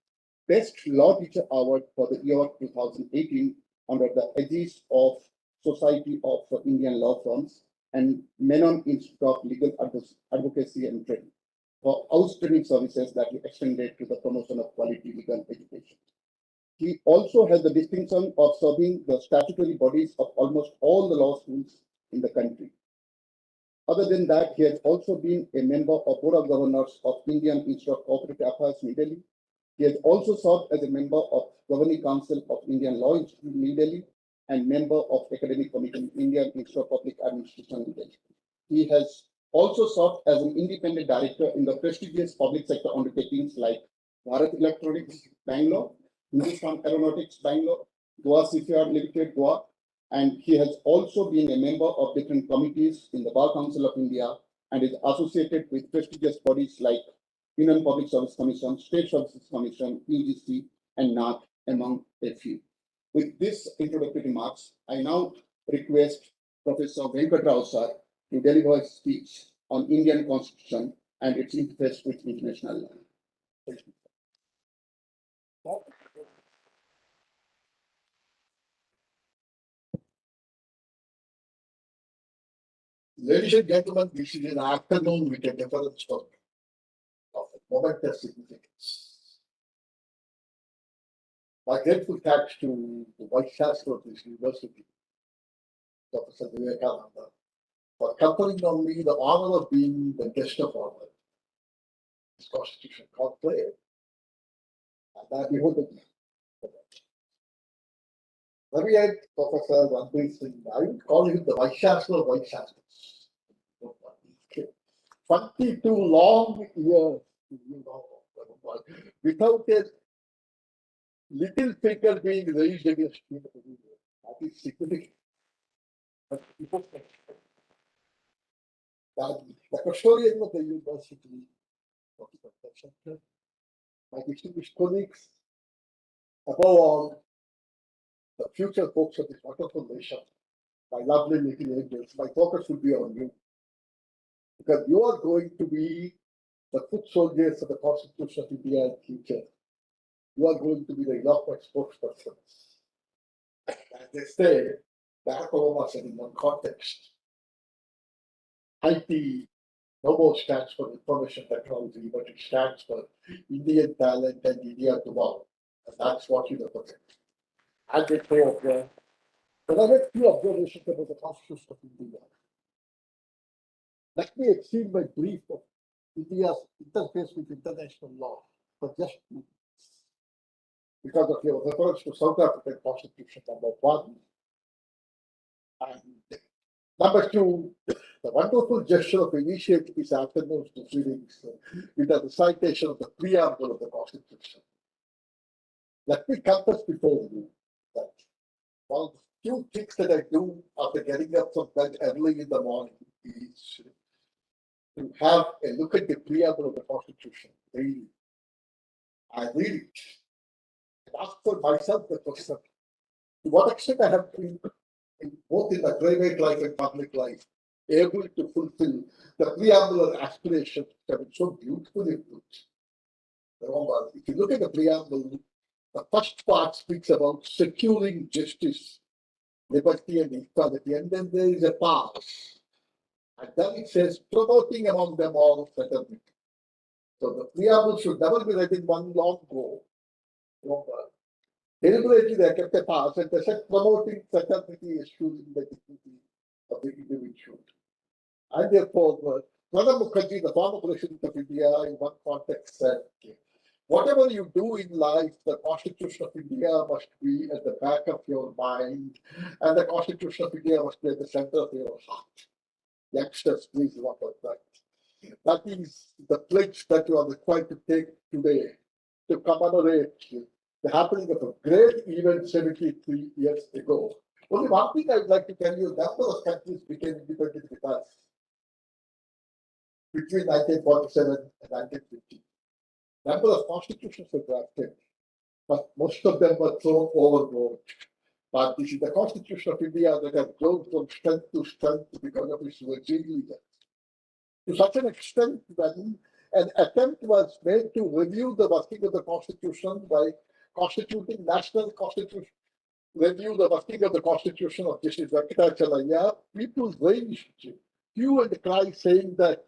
Best Law Teacher Award for the year 2018 under the aegis of Society of Indian Law Firms and Menon Institute of Legal Advocacy and Training for outstanding services that he extended to the promotion of quality legal education. He also has the distinction of serving the statutory bodies of almost all the law schools in the country. Other than that, he has also been a member of Board of Governors of Indian Institute of Cooperative Affairs, New Delhi. He has also served as a member of Governing Council of Indian Law Institute, New Delhi, and member of Academic Committee, Indian Institute of Public Administration, New Delhi. He has also served as an independent director in the prestigious public sector undertakings like Bharat Electronics, Bangalore, Hindustan Aeronautics, Bangalore, Goa Shipyard Limited, Goa, and he has also been a member of different committees in the Bar Council of India and is associated with prestigious bodies like Union Public Service Commission, State Services Commission, UGC, and NAT, among a few. With this introductory remarks, I now request Professor Venkat Rao sir to deliver his speech on Indian Constitution and its interface with international law. Thank you. Ladies and gentlemen, this is an afternoon with a different story of momentous significance. My grateful thanks to the Vice Chancellor of this university, Professor Vivekananda, for conferring on me the honor of being the guest of honor, this Constitution Conclave, and I behold it. Let me add, Professor Ranbir Singh, I would call him the Vice Chancellor of Vice Chancellors. 22 long years, without a little finger being raised against him. That is significant. But the custodian of the university, my distinguished colleagues, above all, the future folks of this wonderful nation, my lovely little angels, my focus will be on you. Because you are going to be the foot soldiers of the Constitution of India in future. You are going to be the eloquent spokespersons. As they say, Barack Obama said in one context, IT no more stands for information technology, but it stands for Indian talent and India tomorrow. And that's what you represent. And they pay up there. But I make few observations about the Constitution of India. Let me exceed my brief of India's interface with international law for just 2 minutes. Because of your reference to South African Constitution, number 1. And number 2, the wonderful gesture of initiating this afternoon's proceedings with the recitation of the preamble of the Constitution. Let me confess before you that one of the few things that I do after getting up from bed early in the morning is to have a look at the preamble of the Constitution daily. I read it. And ask for myself the question, to what extent I have been, both in the private life and public life, able to fulfill the preambular aspirations that have been so beautifully put. Remember, if you look at the preamble, the first part speaks about securing justice, liberty, and equality, and then there is a pause. And then it says promoting among them all fraternity. So the preamble should never be read in one long go. Remember, deliberately they kept a pause and they said promoting fraternity, eschewing the dignity of the individual. And therefore, Pranab Mukherjee, the former president of India, in one context said, whatever you do in life, the Constitution of India must be at the back of your mind, and the Constitution of India must be at the center of your heart. Youngsters, please remember that. That is the pledge that you are required to take today to commemorate the happening of a great event 73 years ago. Only one thing I would like to tell you, a number of countries became independent with us between 1947 and 1950. Number of constitutions were drafted, but most of them were thrown overboard. But this is the Constitution of India that has grown from strength to strength because of its resilience. To such an extent that an attempt was made to review the working of the Constitution by constituting national constitution, review the working of the Constitution of Justice Venkatachalaya. People raised hue and cry saying that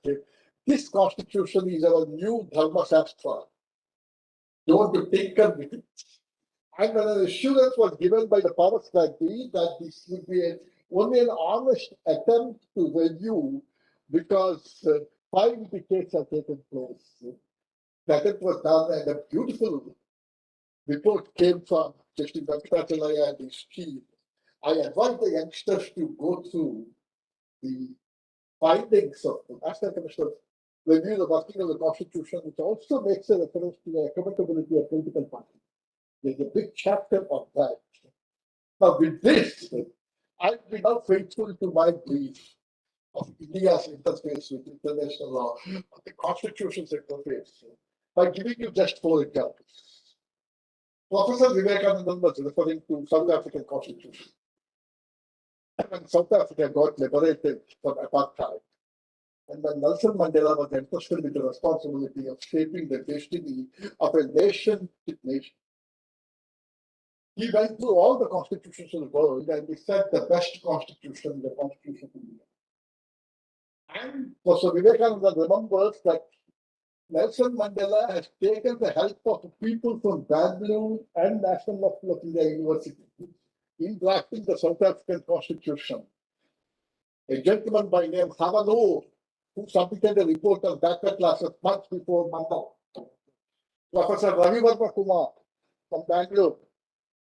this Constitution is our new Dharma Shastra. Don't you tinker with it. And when an assurance was given by the powers that be that this would be only an honest attempt to review because 5 decades have taken place. That it was done and a beautiful report came from Justice Venkatachalaya and his team. I advise the youngsters to go through the findings of the National Commission of Review the working of the Constitution, which also makes a reference to the accountability of political parties. There's a big chapter on that. Now, with this, I've been now faithful to my belief of India's interface with international law, of the Constitution's interface, by giving you just 4 examples. Professor Vivekananda was referring to South African Constitution. When South Africa got liberated from apartheid, and when Nelson Mandela was entrusted with the responsibility of shaping the destiny of a nation with nation, he went through all the constitutions of the world and he said the best constitution, the Constitution of India. And Professor Vivekananda remembers that Nelson Mandela has taken the help of people from Bangalore and National Hospital of India University in drafting the South African Constitution. A gentleman by name Havano, who submitted a report on backward classes months before Mandela. Professor Ravi Verma Kumar from Bangalore,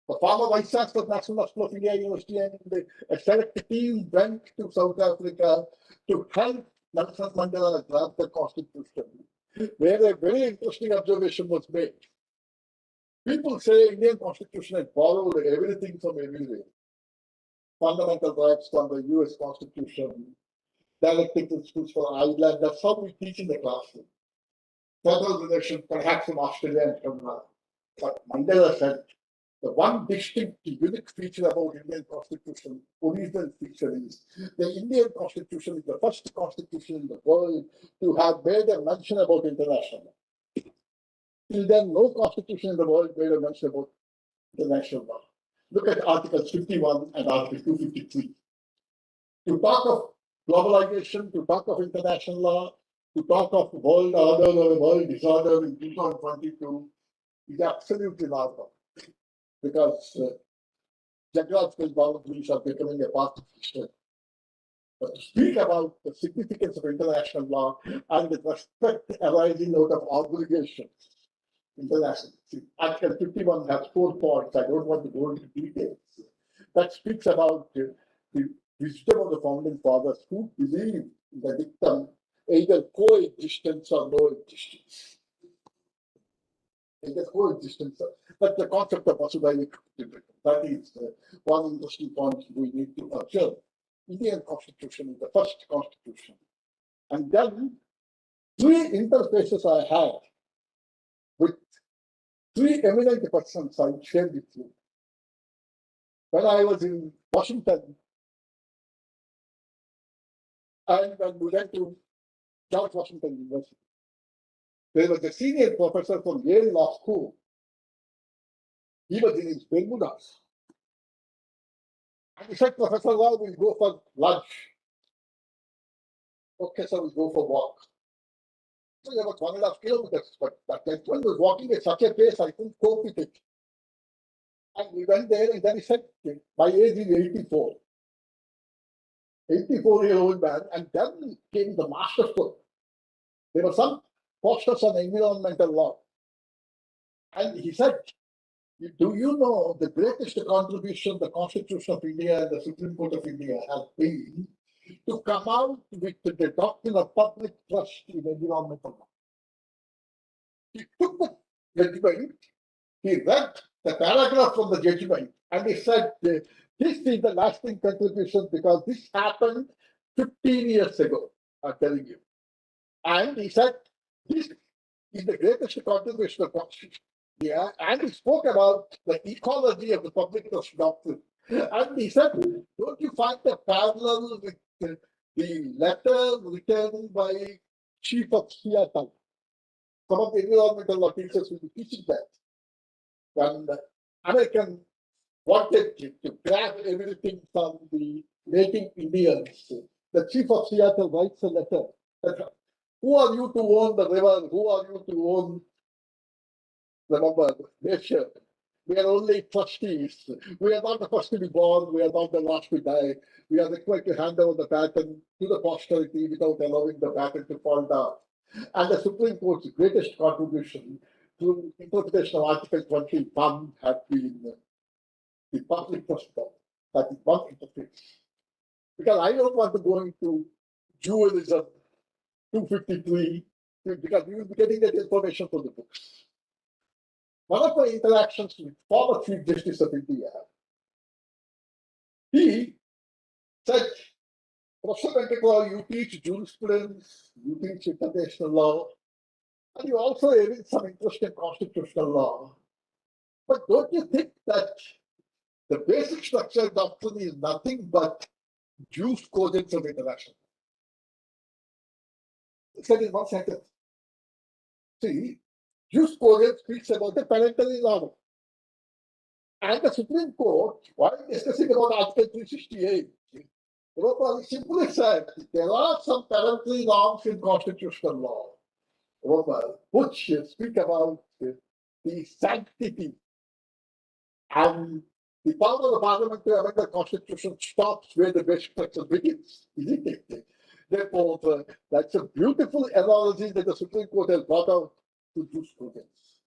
the former Vice Chancellor of National Hospital of India University, and a select team went to South Africa to help Nelson Mandela draft the Constitution, where a very interesting observation was made. People say Indian Constitution has borrowed everything from everywhere. Fundamental rights from the US Constitution, dialectic principles for Ireland, that's how we teach in the classroom. Federal relations, perhaps from Australia and from but Mandela said the one distinct, unique feature about Indian Constitution, original feature is the Indian Constitution is the first constitution in the world to have made a mention about international law. Till then, no constitution in the world made a mention about international law. Look at Article 51 and Article 253. To talk of globalization, to talk of international law, to talk of world order or world disorder in 2022 is absolutely normal, because geographical boundaries are becoming a part of history. But to speak about the significance of international law and the respect arising out of obligations, international. See, Article 51 has 4 points. I don't want to go into details. That speaks about the wisdom of the founding fathers who believe in the dictum either coexistence or no existence. Either coexistence, but the concept of Vasudhaiva Kutumbakam. That is one interesting point we need to observe. Indian Constitution is the first constitution. And then 3 interfaces I had with three eminent persons I share with you. When I was in Washington, and when we went to George Washington University, there was a senior professor from Yale Law School. He was in his Bermudas. And he said, Professor Rao, we'll go for lunch. Okay, so we'll go for walk. So about 1.5 kilometers, but that gentleman was walking at such a pace I couldn't cope with it. And we went there, and then he said, my age is 84. 84-year-old man, and then came the masterful. There were some posters on environmental law. And he said, do you know the greatest contribution the Constitution of India and the Supreme Court of India have been to come out with the doctrine of public trust in environmental law? He took the judgment, he read the paragraph from the judgment, and he said, this is the lasting contribution because this happened 15 years ago, I'm telling you. And he said, this is the greatest contribution of Constitution. Yeah, and he spoke about the ecology of the public trust doctrine. And he said, don't you find a parallel with the letter written by Chief of Seattle? Some of the environmental law teachers will be teaching that. When the American wanted to grab everything from the native Indians, the Chief of Seattle writes a letter that, who are you to own the river? Who are you to own the nature? We are only trustees. We are not the first to be born. We are not the last to die. We are required to hand over the patent to the posterity without allowing the patent to fall down. And the Supreme Court's greatest contribution to interpretation of Article 21 had been the public trust law. That is one interface. Because I don't want to go into dualism 253, because we will be getting that information from the books. One of my interactions with former Chief Justice of India, he said, Professor Venkataraw, you teach jurisprudence, you teach international law, and you also have some interest in constitutional law. But don't you think that the basic structure doctrine is nothing but jus cogens of international? He said in one sentence. See, jus cogens speaks about the parental order. And the Supreme Court, while discussing about Article 368, simply said there are some parental norms in constitutional law, which speak about the sanctity and the power of the parliament to amend the constitution stops where the basic structure begins, isn't it? Therefore, that's a beautiful analogy that the Supreme Court has brought out to jus cogens.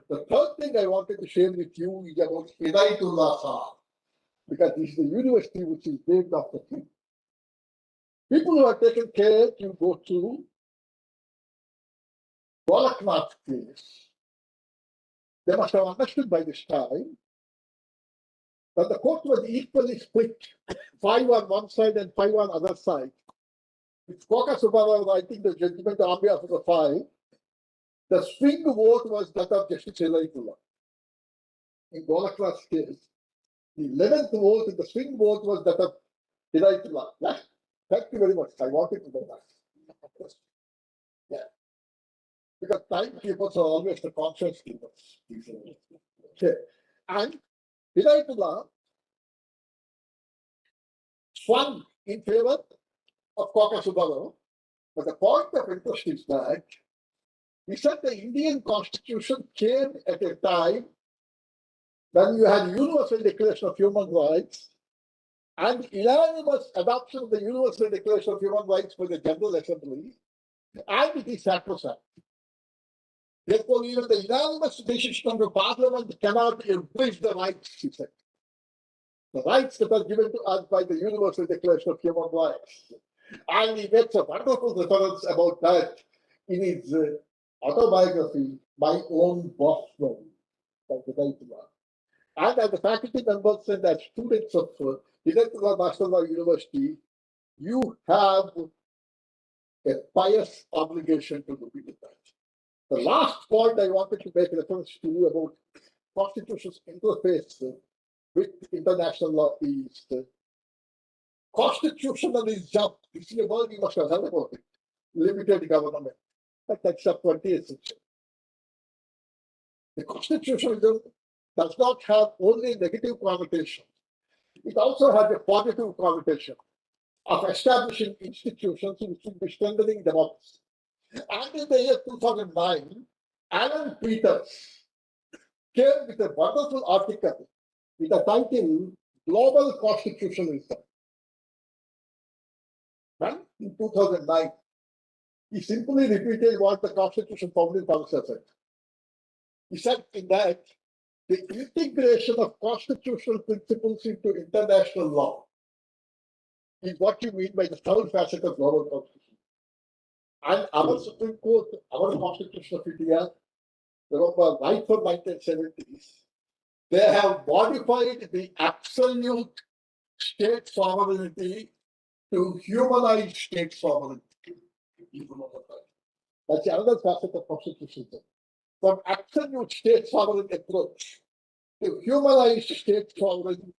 The third thing I wanted to share with you is about Hidayatullah Shah, because this is the university which is named after him. People who have taken care to go through Golaknath case, they must have understood by this time that the court was equally split, 5 on one side and 5 on other side. With Koka Subbarao writing the judgment on behalf of the 5, the swing vote was that of Justice Hidayatullah. In Golaknath's case, the 11th vote, the swing vote was that of Hidayatullah. Yeah. Thank you very much. I wanted to know that. Yeah. Because timekeepers are always the conscience keepers. Okay. And Hidayatullah swung in favor of Koka Subbarao, but the point of interest is that he said the Indian Constitution came at a time when you had Universal Declaration of Human Rights and unanimous adoption of the Universal Declaration of Human Rights by the General Assembly, and it is sacrosanct. Therefore, even the unanimous decision of the Parliament cannot erase the rights, he said. The rights that are given to us by the Universal Declaration of Human Rights. And he makes a wonderful reference about that in his autobiography, My Own Boston, by Hidayatullah. And as a faculty members and as students of Hidayatullah National Law University, you have a pious obligation to look into that. The last point I wanted to make reference to about Constitution's interface with international law is constitutionalism. This is a word you must have heard about it. Limited government. That's a 20th century. The constitutionalism does not have only negative connotation. It also has a positive connotation of establishing institutions which will be strengthening democracy. And in the year 2009, Alan Peters came with a wonderful article with the title Global Constitutionalism. And in 2009, he simply repeated what the Constitution Founding Council said. He said in that the integration of constitutional principles into international law is what you mean by the third facet of global constitution. And our Supreme Court, our Constitution of India, right from 1970s, they have modified the absolute state sovereignty to humanized state sovereignty. That's another facet of constitution. From absolute state sovereign approach to humanized state sovereign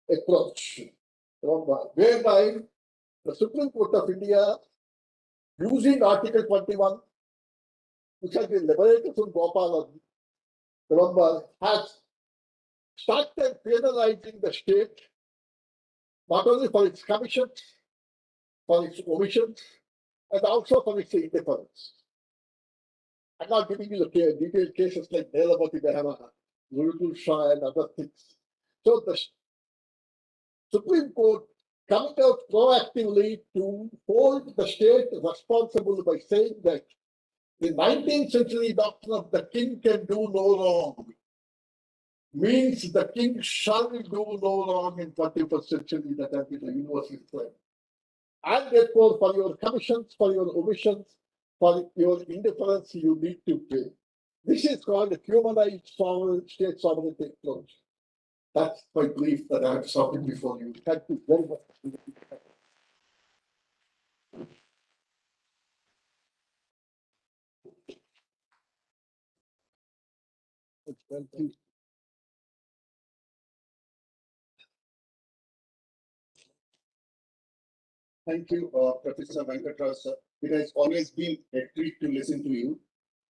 approach, whereby the Supreme Court of India, using Article 21, which has been liberated from Gopalan, has started penalizing the state not only for its commissions, for its omissions, and also for its indifference. I'm not giving you the detailed cases like Nelamati Behama, Gurukul Shah, and other things. So the Supreme Court coming out proactively to hold the state responsible by saying that the 19th century doctrine of the king can do no wrong means the king shall do no wrong in 21st century, that has been a universal claim. And therefore, for your commissions, for your omissions, for your indifference, you need to pay. This is called a humanized sovereign state sovereignty approach. That's my belief that I have something before you. Thank you very much. Thank you. Thank you, Professor Venkatrao, sir. It has always been a treat to listen to you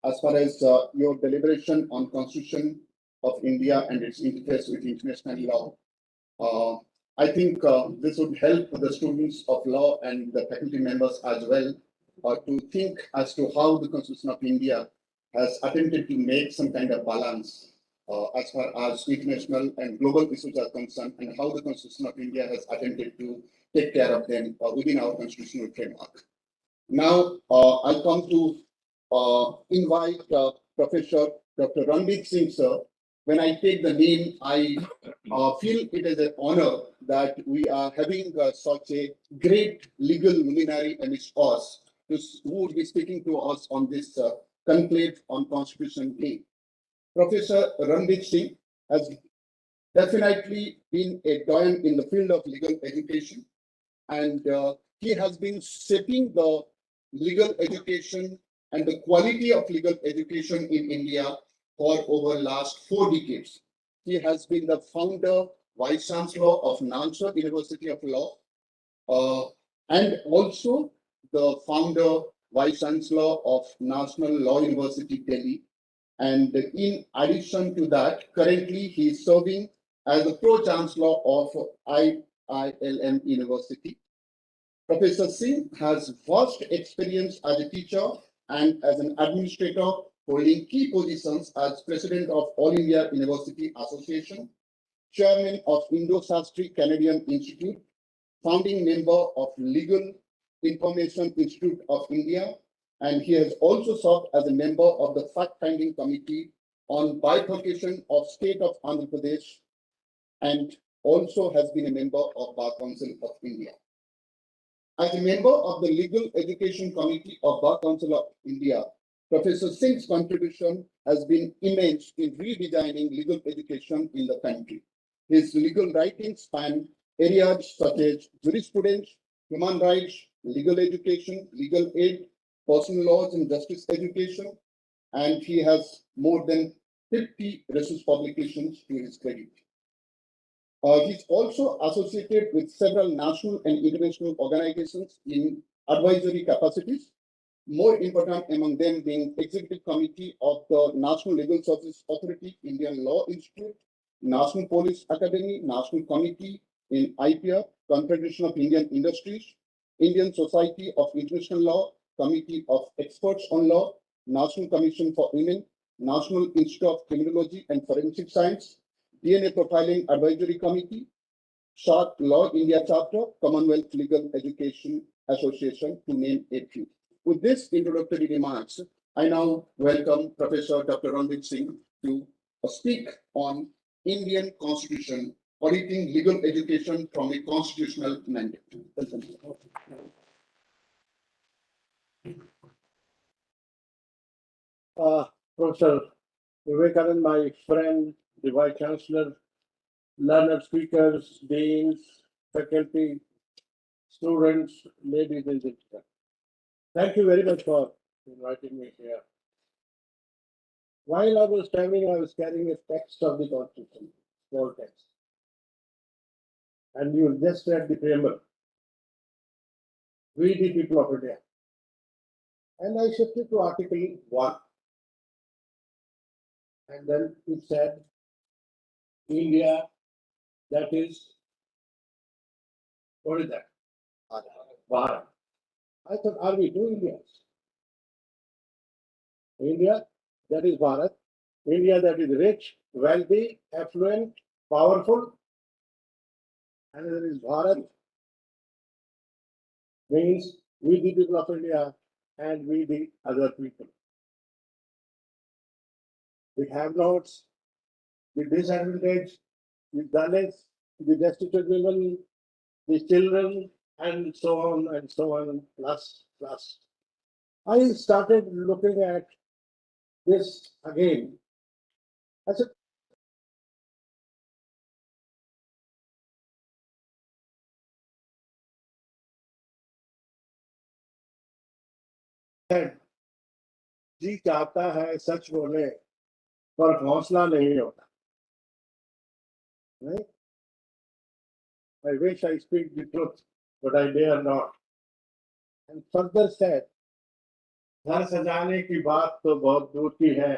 as far as your deliberation on Constitution of India and its interface with international law. I think this would help the students of law and the faculty members as well to think as to how the Constitution of India has attempted to make some kind of balance as far as international and global issues are concerned, and how the Constitution of India has attempted to take care of them within our constitutional framework. Now, I come to invite Professor Dr. Ranbir Singh, sir. When I take the name, I feel it is an honor that we are having such a great legal luminary amidst us, who would be speaking to us on this conclave on Constitution Day. Professor Ranbir Singh has definitely been a doyen in the field of legal education, and he has been shaping the legal education and the quality of legal education in India for over last 4 decades. He has been the founder, Vice Chancellor of Nalsar University of Law, and also the founder, Vice Chancellor of National Law University, Delhi. And in addition to that, currently he is serving as the Pro-Chancellor of IILM University. Professor Singh has vast experience as a teacher and as an administrator, holding key positions as President of All India University Association, Chairman of Indo-Sastri Canadian Institute, founding member of Legal Information Institute of India, and he has also served as a member of the fact-finding committee on bifurcation of state of Andhra Pradesh, and also has been a member of Bar Council of India. As a member of the Legal Education Committee of Bar Council of India, Professor Singh's contribution has been immense in redesigning legal education in the country. His legal writings span areas such as jurisprudence, human rights, legal education, legal aid, personal laws and justice education, and he has more than 50 research publications to his credit. He's also associated with several national and international organizations in advisory capacities, more important among them being Executive Committee of the National Legal Service Authority, Indian Law Institute, National Police Academy, National Committee in IPR, Confederation of Indian Industries, Indian Society of International Law, Committee of Experts on Law, National Commission for Women, National Institute of Criminology and Forensic Science, DNA Profiling Advisory Committee, SHART Law India Chapter, Commonwealth Legal Education Association, to name a few. With this introductory remarks, I now welcome Professor Dr. Ranbir Singh to speak on Indian Constitution, auditing legal education from a constitutional mandate. Welcome. Professor Vivekanand, my friend, the Vice Chancellor, learned speakers, deans, faculty, students, ladies and gentlemen. Thank you very much for inviting me here. While I was traveling, I was carrying a text of the Constitution, small text. And you just read the preamble. We the people of India. And I shifted to Article 1. And then it said, India, that is, what is that? Bharat. I thought, are we two Indias? India, that is Bharat. India, that is rich, wealthy, affluent, powerful. And there is Bharat, means we the people of India and we the other people. The have-nots, the disadvantaged, the Dalits, the destitute women, the children, and so on, plus. I started looking at this again. I said, जी चाहता है सच बोले पर हौसला नहीं होता. Right? I wish I speak the truth, but I dare not. And further said, घर सजाने की बात तो बहुत दूर की है,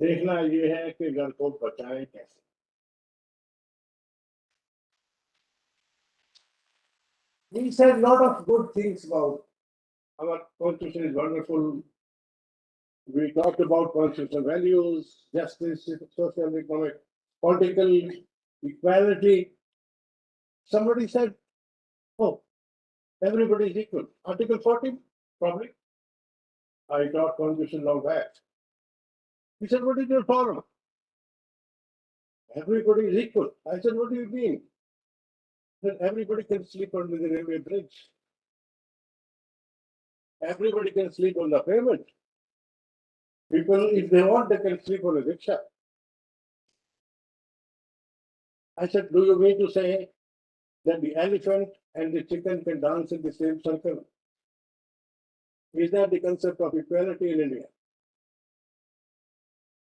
देखना ये है कि घर को बचाएं कैसे. We said a lot of good things about our constitution is wonderful. We talked about constitutional values, justice, social, economic, political equality. Somebody said, oh, everybody is equal. Article 40, probably. I taught constitution long back. He said, what is your problem? Everybody is equal. I said, what do you mean? He said, everybody can sleep under the railway bridge. Everybody can sleep on the pavement. People, if they want, they can sleep on a rickshaw. I said, do you mean to say that the elephant and the chicken can dance in the same circle? Is that the concept of equality in India?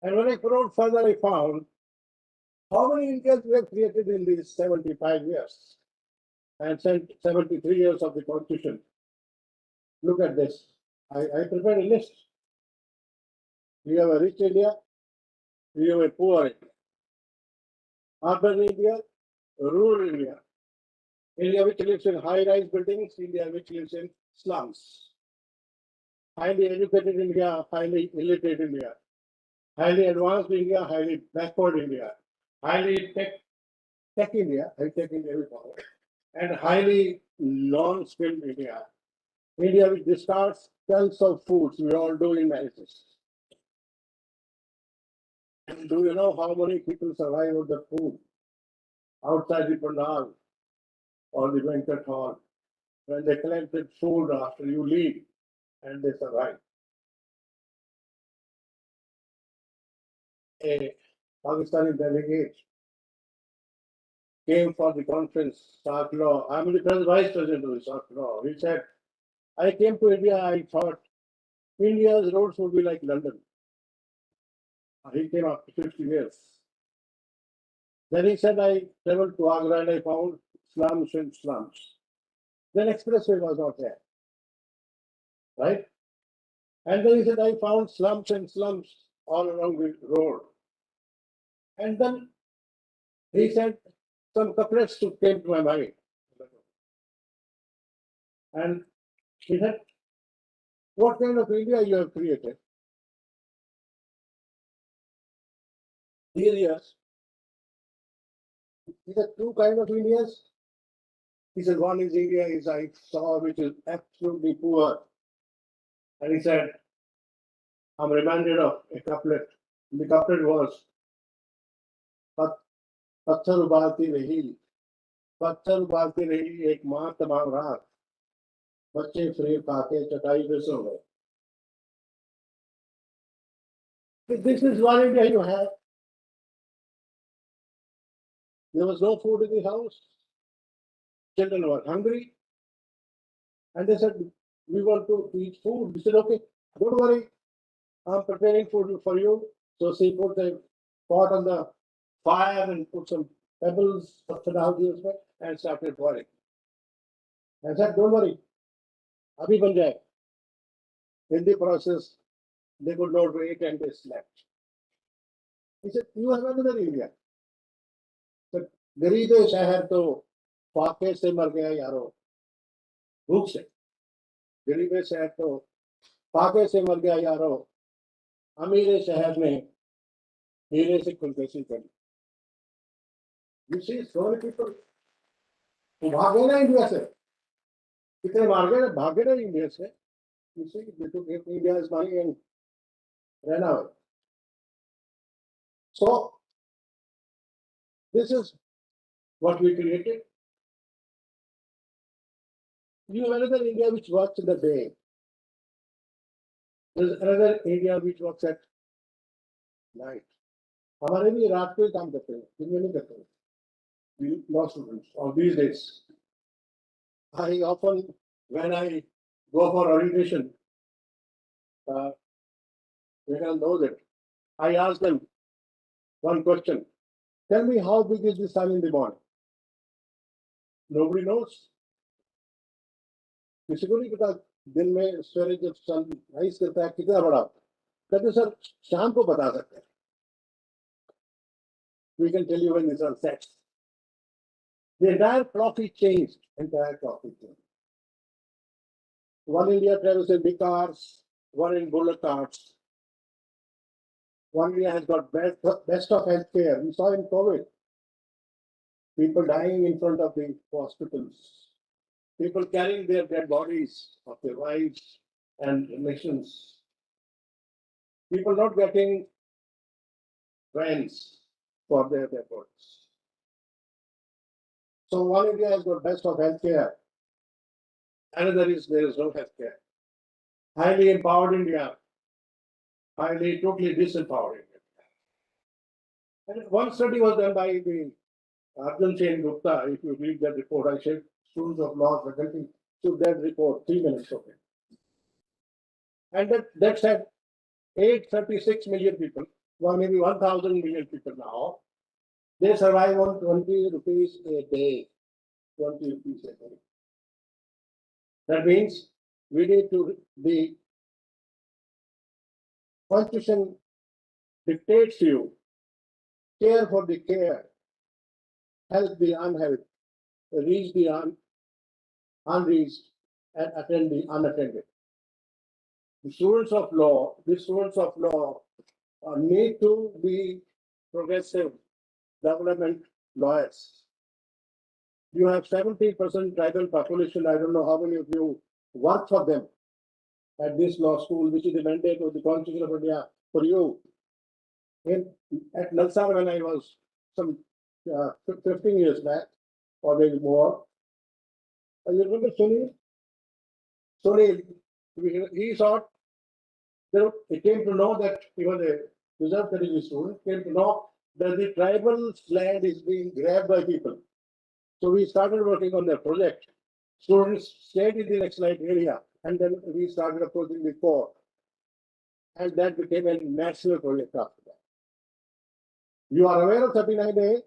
And when I probed further, I found how many Indians we have created in these 75 years and 73 years of the Constitution. Look at this. I prepared a list. We have a rich India, we have a poor India. Urban India, rural India. India which lives in high-rise buildings, India which lives in slums. Highly educated India, highly illiterate India. Highly advanced India, highly backward India. Highly tech India, high-tech India we call it. And highly non-skilled India. India which discards tons of foods, we all do in analysis. Do you know how many people survive on the food outside the pandal or the banquet hall when they collected food after you leave and they survive? A Pakistani delegate came for the conference, SARC Law. I'm the vice president of the SARC Law. He said, I came to India, I thought India's roads would be like London. He came after 50 years. Then he said, I traveled to Agra and I found slums and slums. Then expressway was not there. Right? And then he said, I found slums and slums all along the road. And then he said, some couplets came to my mind. And he said, what kind of India you have created? These years, he said, two kind of Indias. He said, one is India is I saw which is absolutely poor. And he said, I'm reminded of a couplet. The couplet was, पत्थर उबालती रही एक माँ तमाम रात बच्चे free खाके चटाई पे सो गए. This is one India you have. There was no food in the house. Children were hungry. And they said, we want to eat food. We said, okay, don't worry. I'm preparing food for you. So she put the pot on the fire and put some pebbles and started boiling. I said, don't worry. Abhi ban jaye. In the process, they could not wait and they slept. He said, you have another India. But गरीब शहर तो फाके से मर गया यारो भूख से. गरीब शहर तो फाके से मर गया यारो अमीर शहर में हीरे से खुदकुशी कर. You see, so many people who भागे ना इंडिया से, कितने मार गए ना भागे ना इंडिया से. You see, they took India's money and ran away. So this is what we created. You have another India which works in the day. There is another India which works at night. हमारे भी रात को ही काम करते हैं, दिन में नहीं करते हैं. We law students of these days. I often, when I go for orientation, they can know that. I ask them one question. Tell me how big is the sun in the morning? Nobody knows. किसी को नहीं पता दिन में सवेरे जब sun rise करता है कितना बड़ा होता है. कहते सर शाम को बता सकते हैं. We can tell you when the sun sets. The entire clock is changed. Entire clock is changed. One India travels in big cars, one in bullock carts. One India has got best of health care. We saw in COVID, people dying in front of the hospitals, people carrying their dead bodies of their wives and relations, people not getting rents for their dead bodies. So one India has got best of health care. Another is there is no health care. Highly empowered India, highly totally disempowered India. And one study was done by the Arjun Sen Gupta. If you read that report, I said students of law faculty should that report 3 minutes of it. And that said 836 million people, well maybe 1,000 million people now, they survive on 20 rupees a day. 20 rupees a day. That means we need to, the Constitution dictates to you, care for the care, help the unhelped, reach the unreached, and attend the unattended. The students of law need to be progressive development lawyers. You have 70% tribal population. I don't know how many of you work for them at this law school, which is the mandate of the Constitution of India for you. At Nalsar, when I was some 15 years back, or maybe more, you remember Sunil? Sunil, he thought, he came to know that he was a reserve category student, came to know that the tribal land is being grabbed by people. So we started working on that project. Students stayed in the Naxalite area, and then we started approaching the court. and that became a national project after that. You are aware of 39A?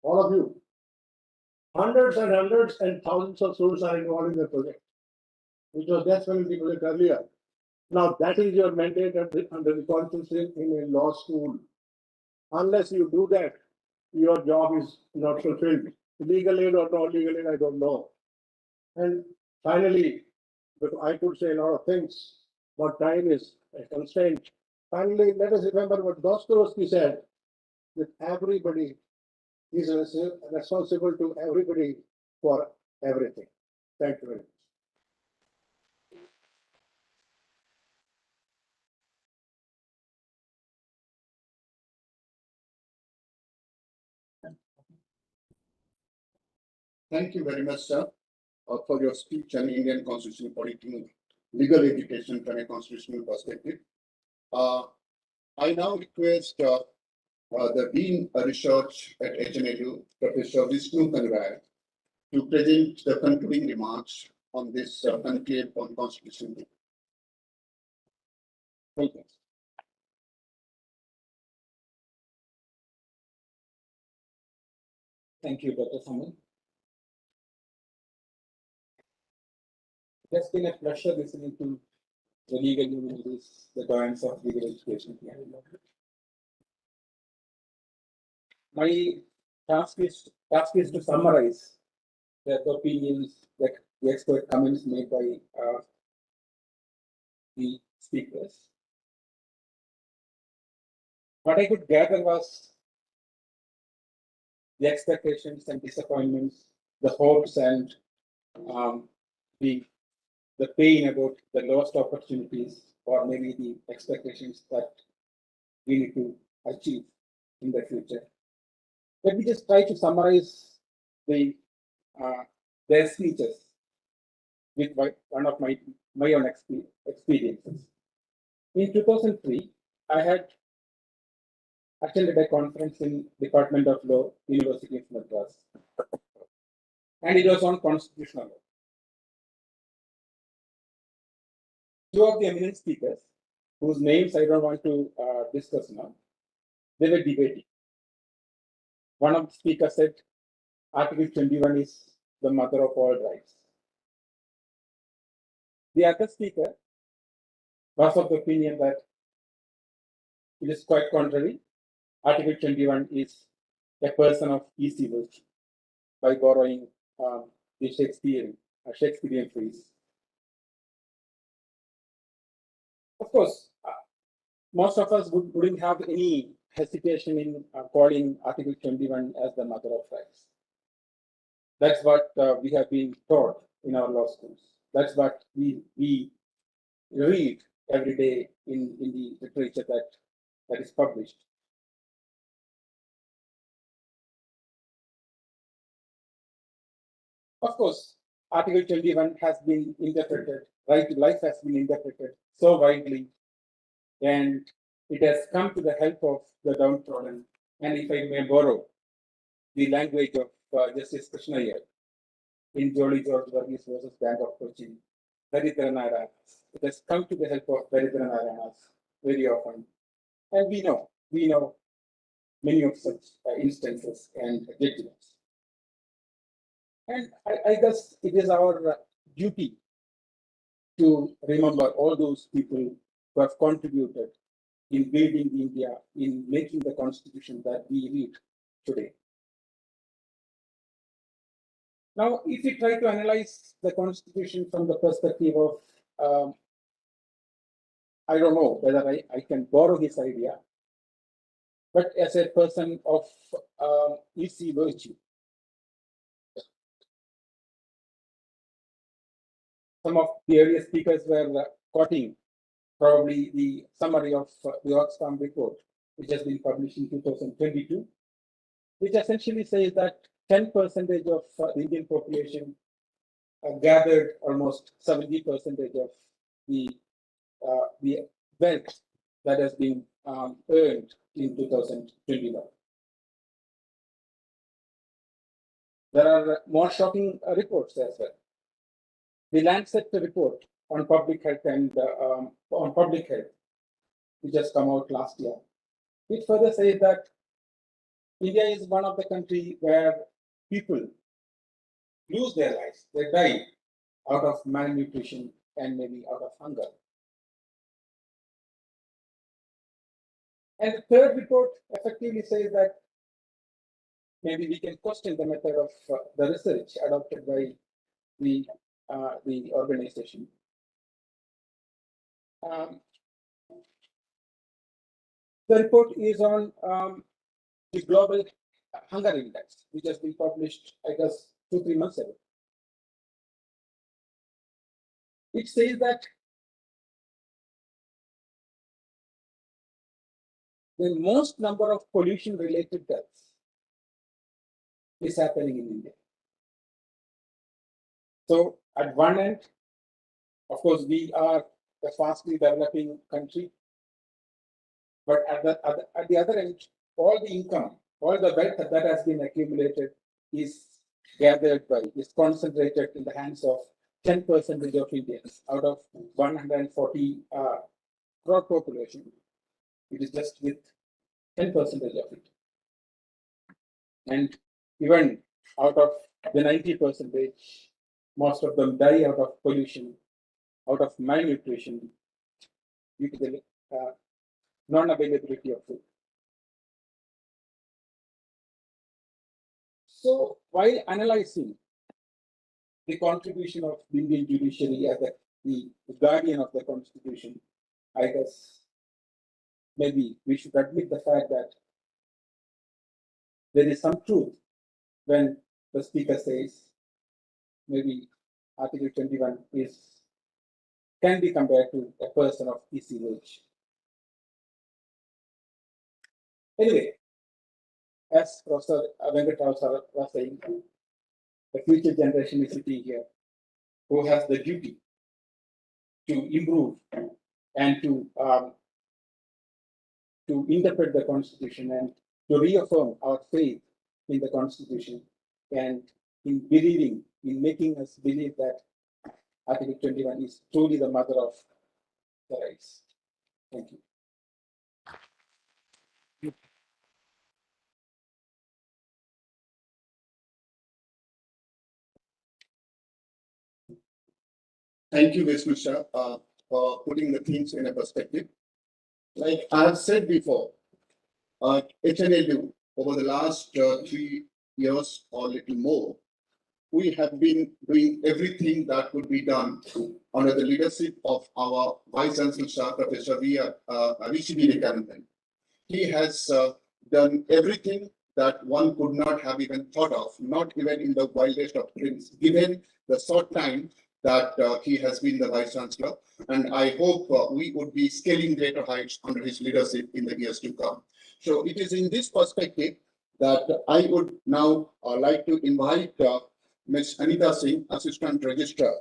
All of you. Hundreds and hundreds and thousands of students are involved in the project, which was death penalty project earlier. Now that is your mandate under the Constitution in a law school. Unless you do that, your job is not fulfilled. Legal aid or not legal aid, I don't know. And finally, but I could say a lot of things, but time is a constraint. Finally, let us remember what Dostoevsky said, that everybody is responsible to everybody for everything. Thank you very much. Thank you very much, sir, for your speech on Indian Constitution political legal education from a constitutional perspective. I now request the Dean of Research at HNLU, Professor Vishnu Conclave, to present the concluding remarks on this conclave on Constitution. Thank you. Thank you, Dr. Saman. It's been a pleasure listening to the legal humanities, the giants of legal education here. My task is to summarize the opinions, the expert comments made by the speakers. What I could gather was the expectations and disappointments, the hopes and the pain about the lost opportunities, or maybe the expectations that we need to achieve in the future. Let me just try to summarize their speeches with one of my own experiences. In 2003, I had attended a conference in Department of Law, University of Madras, and it was on constitutional law. Two of the eminent speakers, whose names I don't want to discuss now, they were debating. One of the speakers said, Article 21 is the mother of all rights. The other speaker was of the opinion that it is quite contrary. Article 21 is a person of easy virtue, by borrowing the Shakespearean phrase. Of course, most of us wouldn't have any hesitation in calling Article 21 as the mother of rights. That's what we have been taught in our law schools. That's what we read every day in the literature that is published. Of course, Article 21 has been interpreted, right to life has been interpreted so widely, and it has come to the help of the downtrodden. And if I may borrow the language of Justice Krishna Iyer in Jolly George Varghese versus Bank of Cochin, Daridra Narayanas. It has come to the help of Daridra Narayanas very often. And we know many of such instances and judgments. And I guess it is our duty to remember all those people who have contributed in building India, in making the constitution that we read today. Now, if we try to analyze the constitution from the perspective of, I don't know whether I can borrow this idea, but as a person of easy virtue, some of the earlier speakers were quoting probably the summary of the Oxfam report, which has been published in 2022, which essentially says that 10% of the Indian population gathered almost 70% of the wealth that has been earned in 2021. There are more shocking reports as well. The Lancet report on public health and on public health, which has come out last year. It further says that India is one of the countries where people lose their lives, they die out of malnutrition and maybe out of hunger. And the third report effectively says that maybe we can question the method of the research adopted by the organization. The report is on the global hunger index, which has been published, I guess, 2-3 months ago. It says that the most number of pollution-related deaths is happening in India. So at one end, of course, we are a fastly developing country, but at the other end, all the income, all the wealth that has been accumulated is concentrated in the hands of 10% of Indians out of 140 crore population. It is just with 10% of it. And even out of the 90%, most of them die out of pollution, out of malnutrition, due to the non-availability of food. So while analyzing the contribution of the Indian judiciary as the guardian of the constitution, I guess maybe we should admit the fact that there is some truth when the speaker says maybe Article 21 can be compared to a person of easy wage. Anyway, as Professor Venkatrao sir was saying, the future generation is sitting here who has the duty to improve and to interpret the Constitution and to reaffirm our faith in the Constitution and in making us believe that Article 21 is truly the mother of the rights. Thank you. Thank you, Vishnu Shah, for putting the things in a perspective. Like I have said before, HNLU over the last 3 years or little more, we have been doing everything that could be done under the leadership of our Vice Chancellor, Professor V.C. Vivekananda. He has done everything that one could not have even thought of, not even in the wildest of dreams, given the short time that he has been the Vice Chancellor. And I hope we would be scaling greater heights under his leadership in the years to come. So it is in this perspective that I would now like to invite Ms. Anita Singh, Assistant Registrar,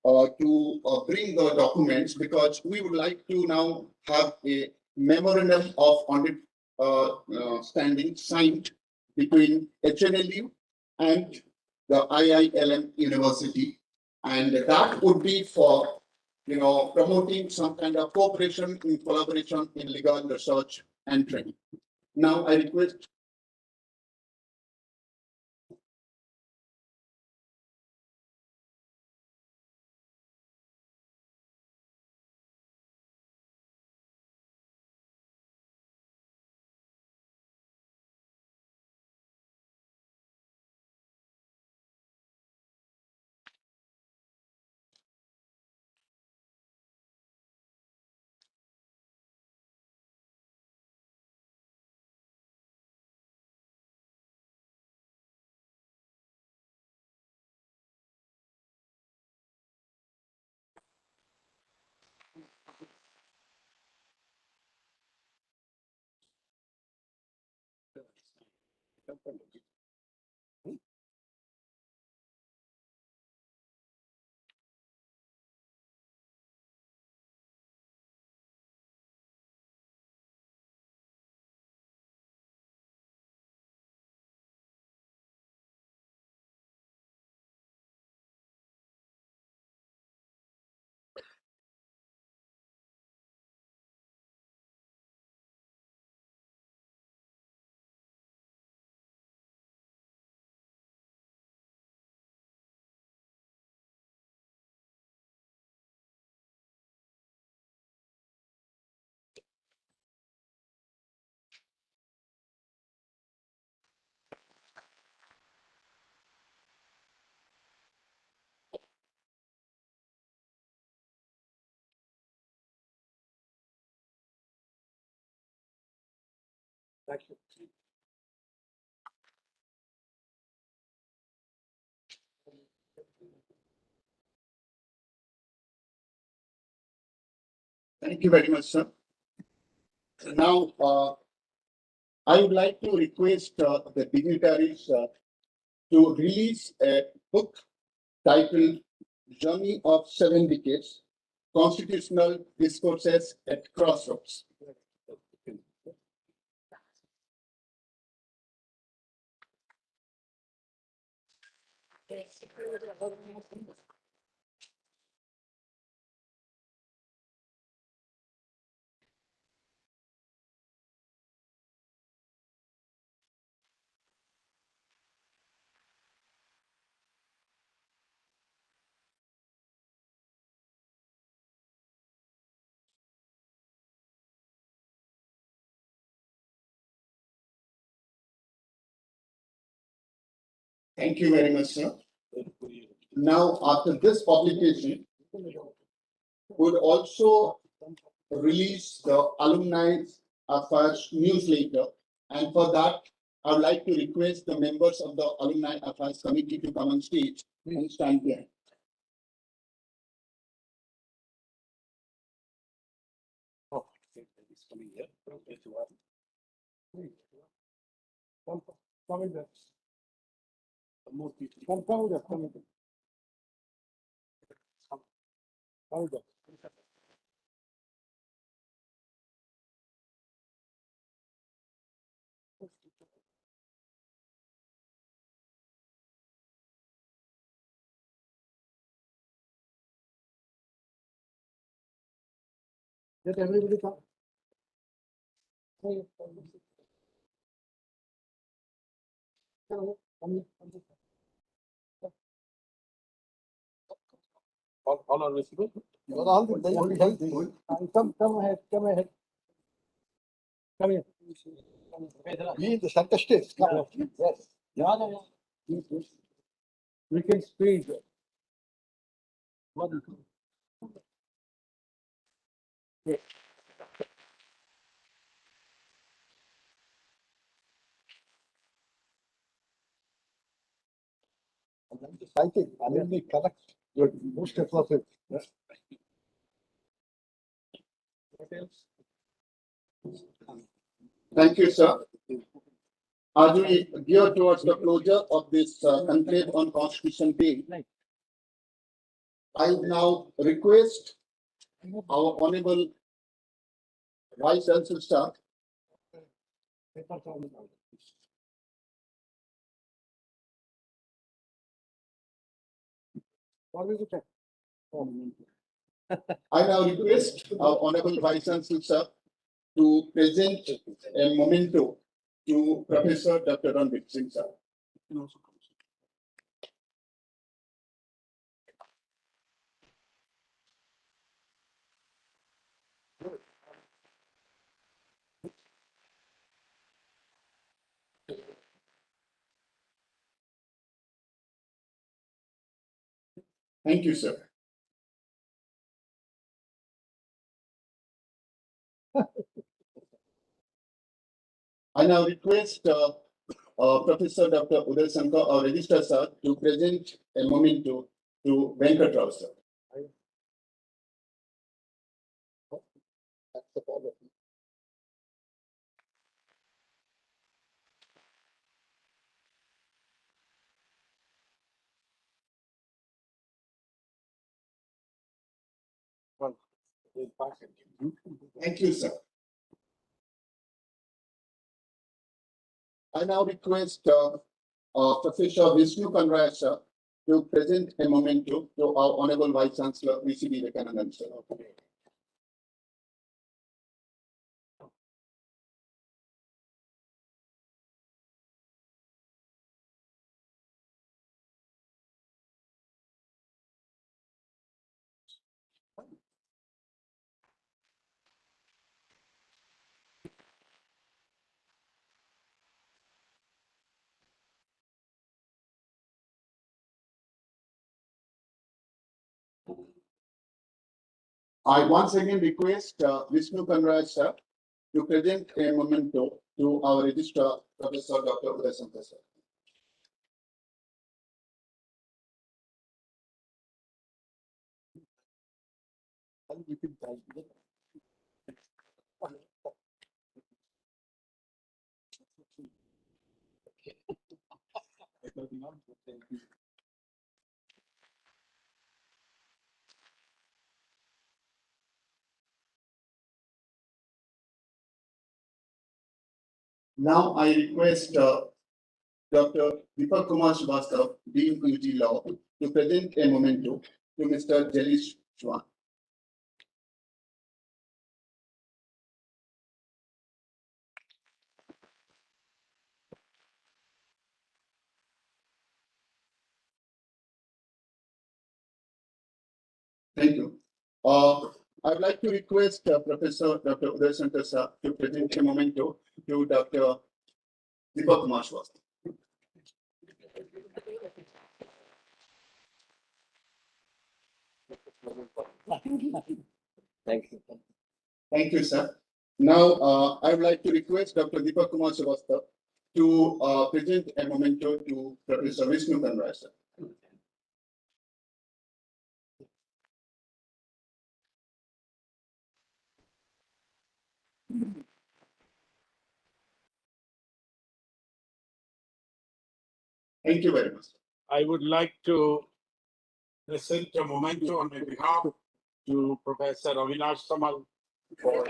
to bring the documents, because we would like to now have a memorandum of understanding signed between HNLU and the IILM University. And that would be for, promoting some kind of cooperation in collaboration in legal research and training. Now I request Thank you. Thank you very much, sir. Now, I would like to request the dignitaries to release a book titled Journey of 7 Decades, Constitutional Discourses at Crossroads. Thank you very much, sir. Now, after this publication, would also release the Alumni Affairs newsletter. And for that, I would like to request the members of the Alumni Affairs Committee to come on stage and stand here. Oh, it's coming here. If you want. Come in there. More people. Come in there. Come in there. Come in there. Let everybody come. All are visible? All the, they only help. Come ahead, come ahead. Come here. Be the center stage. Come. Yes. Yeah. We can speed. What? I think I will be correct. Good. Most of it. Thank you, sir. As we gear towards the closure of this conclave on Constitution Day, I now request our Honorable Vice Chancellor, sir, What is it? I now request our Honorable Vice Chancellor, sir, to present a memento to Professor Dr. Ranbir Singh, sir. Thank you, sir. I now request Professor Dr. Uday Shankar, our Registrar, sir, to present a memento to Venkat Rao, sir. That's the problem. Well, we'll pass it. Thank you, sir. I now request Professor Vishnu Kanraya, sir, to present a memento to our Honorable Vice Chancellor, VC Vivekananda, sir. I once again request Vishnu Kanraj, sir, to present a memento to our registrar, Professor Dr. Uday Shankar, sir. Now I request Dr. Deepak Kumar Srivastav, Dean UG Law, to present a memento to Mr. Jalish Chwan. Thank you. I would like to request Professor Dr. Uday Shankar sir to present a memento to Dr. Deepak Kumar Srivastav. Thank you. Thank you, sir. Now, I would like to request Dr. Deepak Kumar Srivastav to present a memento to Professor Vishnu Kanrai, sir. Thank you very much. I would like to present a memento on my behalf to Professor Avinash Samal for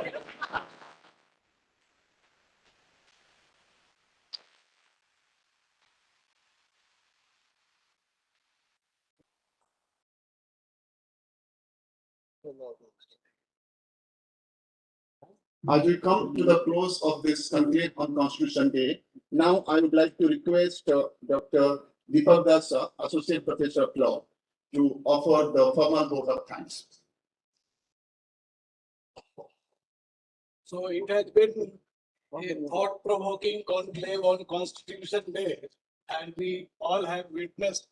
As we come to the close of this conclave on Constitution Day, now I would like to request Dr. Deepak Das, sir, Associate Professor of Law, to offer the formal vote of thanks. So it has been a thought-provoking conclave on Constitution Day, and we all have witnessed.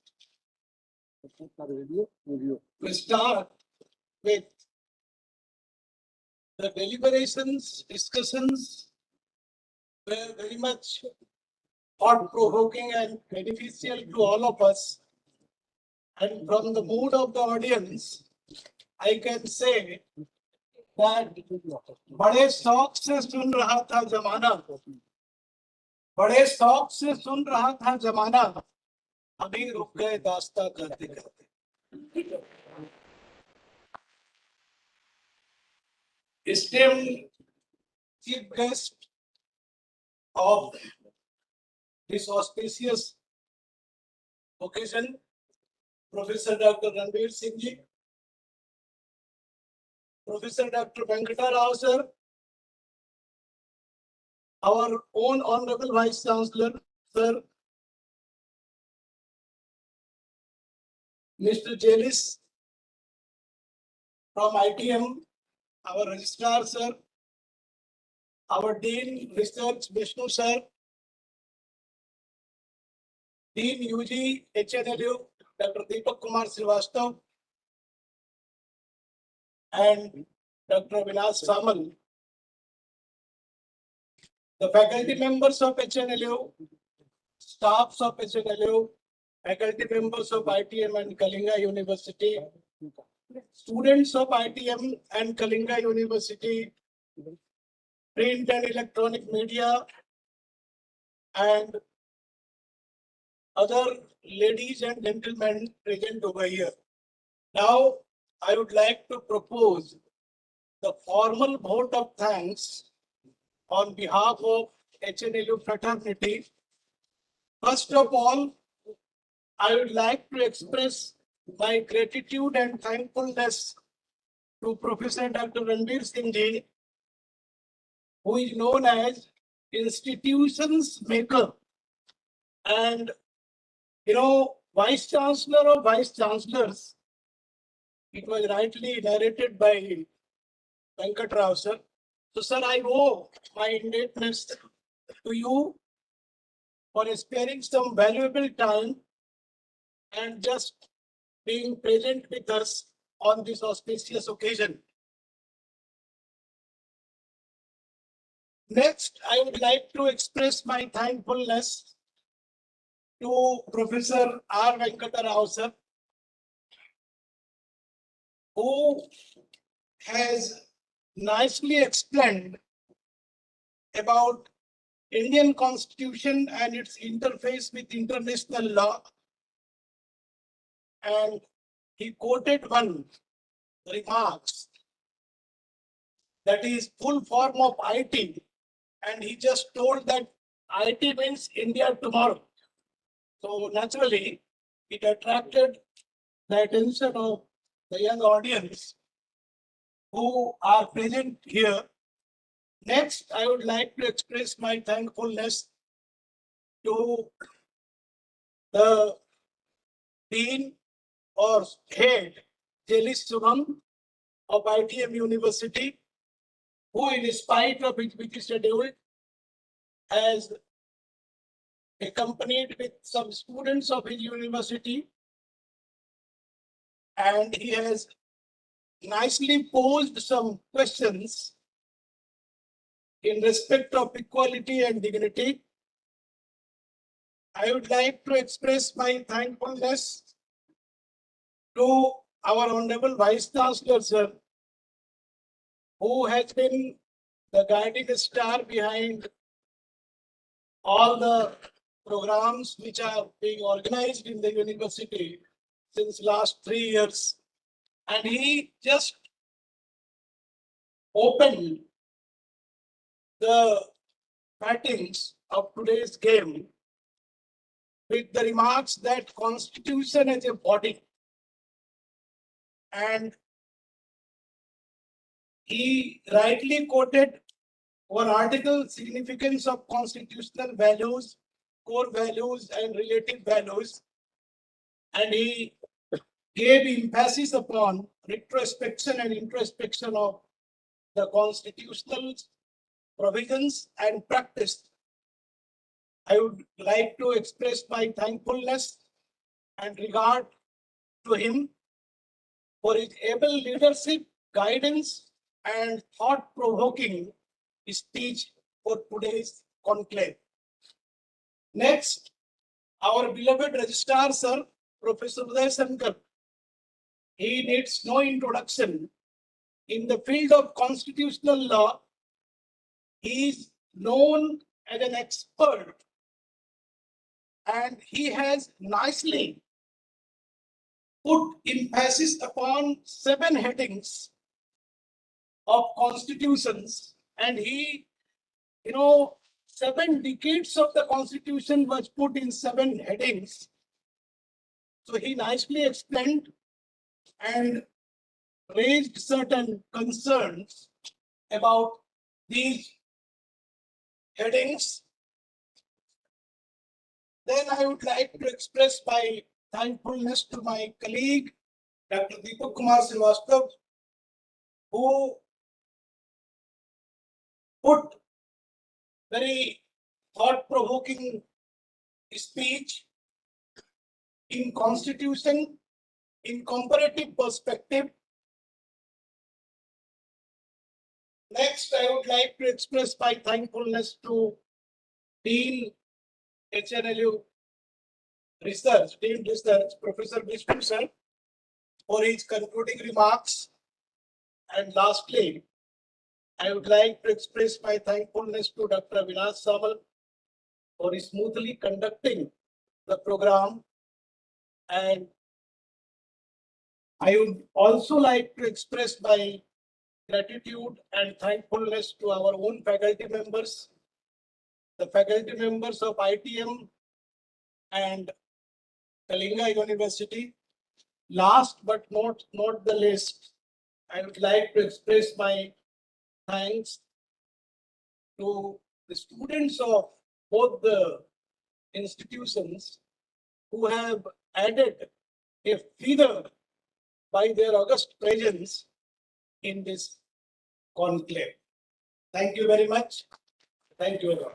We start with the deliberations, discussions were very much thought-provoking and beneficial to all of us. And from the mood of the audience, I can say that बड़े शौक से सुन रहा था जमाना, बड़े शौक से सुन रहा था जमाना, अभी रुक गए दास्तां करते करते. Esteemed chief guest of this auspicious occasion, Professor Dr. Ranbir Singh ji, Professor Dr. Venkata Rao sir, our own Honorable Vice Chancellor, sir, Mr. Jelis from ITM, our Registrar sir, our Dean Research Vishnu sir, Dean UG HNLU Dr. Deepak Kumar Srivastav, and Dr. Avinash Samal, the faculty members of HNLU, staffs of HNLU, faculty members of ITM and Kalinga University, students of ITM and Kalinga University, print and electronic media, and other ladies and gentlemen present over here. Now, I would like to propose the formal vote of thanks on behalf of HNLU fraternity. First of all, I would like to express my gratitude and thankfulness to Professor Dr. Ranbir Singh ji, who is known as institutions maker and, Vice Chancellor of Vice Chancellors. It was rightly narrated by Venkat Rao sir. So, sir, I owe my indebtedness to you for sparing some valuable time and just being present with us on this auspicious occasion. Next, I would like to express my thankfulness to Professor R. Venkata Rao sir, who has nicely explained about Indian Constitution and its interface with international law. And he quoted one remarks that is full form of IT, and he just told that IT means India tomorrow. So naturally, it attracted the attention of the young audience who are present here. Next, I would like to express my thankfulness to the Dean or Head, Jelis Sunam of ITM University, who in spite of his busy schedule has accompanied with some students of his university, and he has nicely posed some questions in respect of equality and dignity. I would like to express my thankfulness to our Honorable Vice Chancellor, sir, who has been the guiding star behind all the programs which are being organized in the university since last 3 years. And he just opened the battings of today's game with the remarks that Constitution is a body. And he rightly quoted one article, significance of constitutional values, core values and relative values. And he gave emphasis upon retrospection and introspection of the constitutional provisions and practice. I would like to express my thankfulness and regard to him for his able leadership, guidance, and thought-provoking speech for today's conclave. Next, our beloved registrar, sir, Professor Uday Shankar. He needs no introduction. In the field of constitutional law, he is known as an expert, and he has nicely put emphasis upon 7 headings of constitutions, and he, 7 decades of the constitution was put in 7 headings. So he nicely explained and raised certain concerns about these headings. Then I would like to express my thankfulness to my colleague, Dr. Deepak Kumar Srivastava, who put very thought-provoking speech in Constitution, in comparative perspective. Next, I would like to express my thankfulness to Dean HNLU Research, Dean Research, Professor Vishnu sir, for his concluding remarks. And lastly, I would like to express my thankfulness to Dr. Avinash Samal for smoothly conducting the program. And I would also like to express my gratitude and thankfulness to our own faculty members, the faculty members of ITM and Kalinga University. Last but not the least, I would like to express my thanks to the students of both the institutions who have added a feather by their august presence in this conclave. Thank you very much. Thank you all.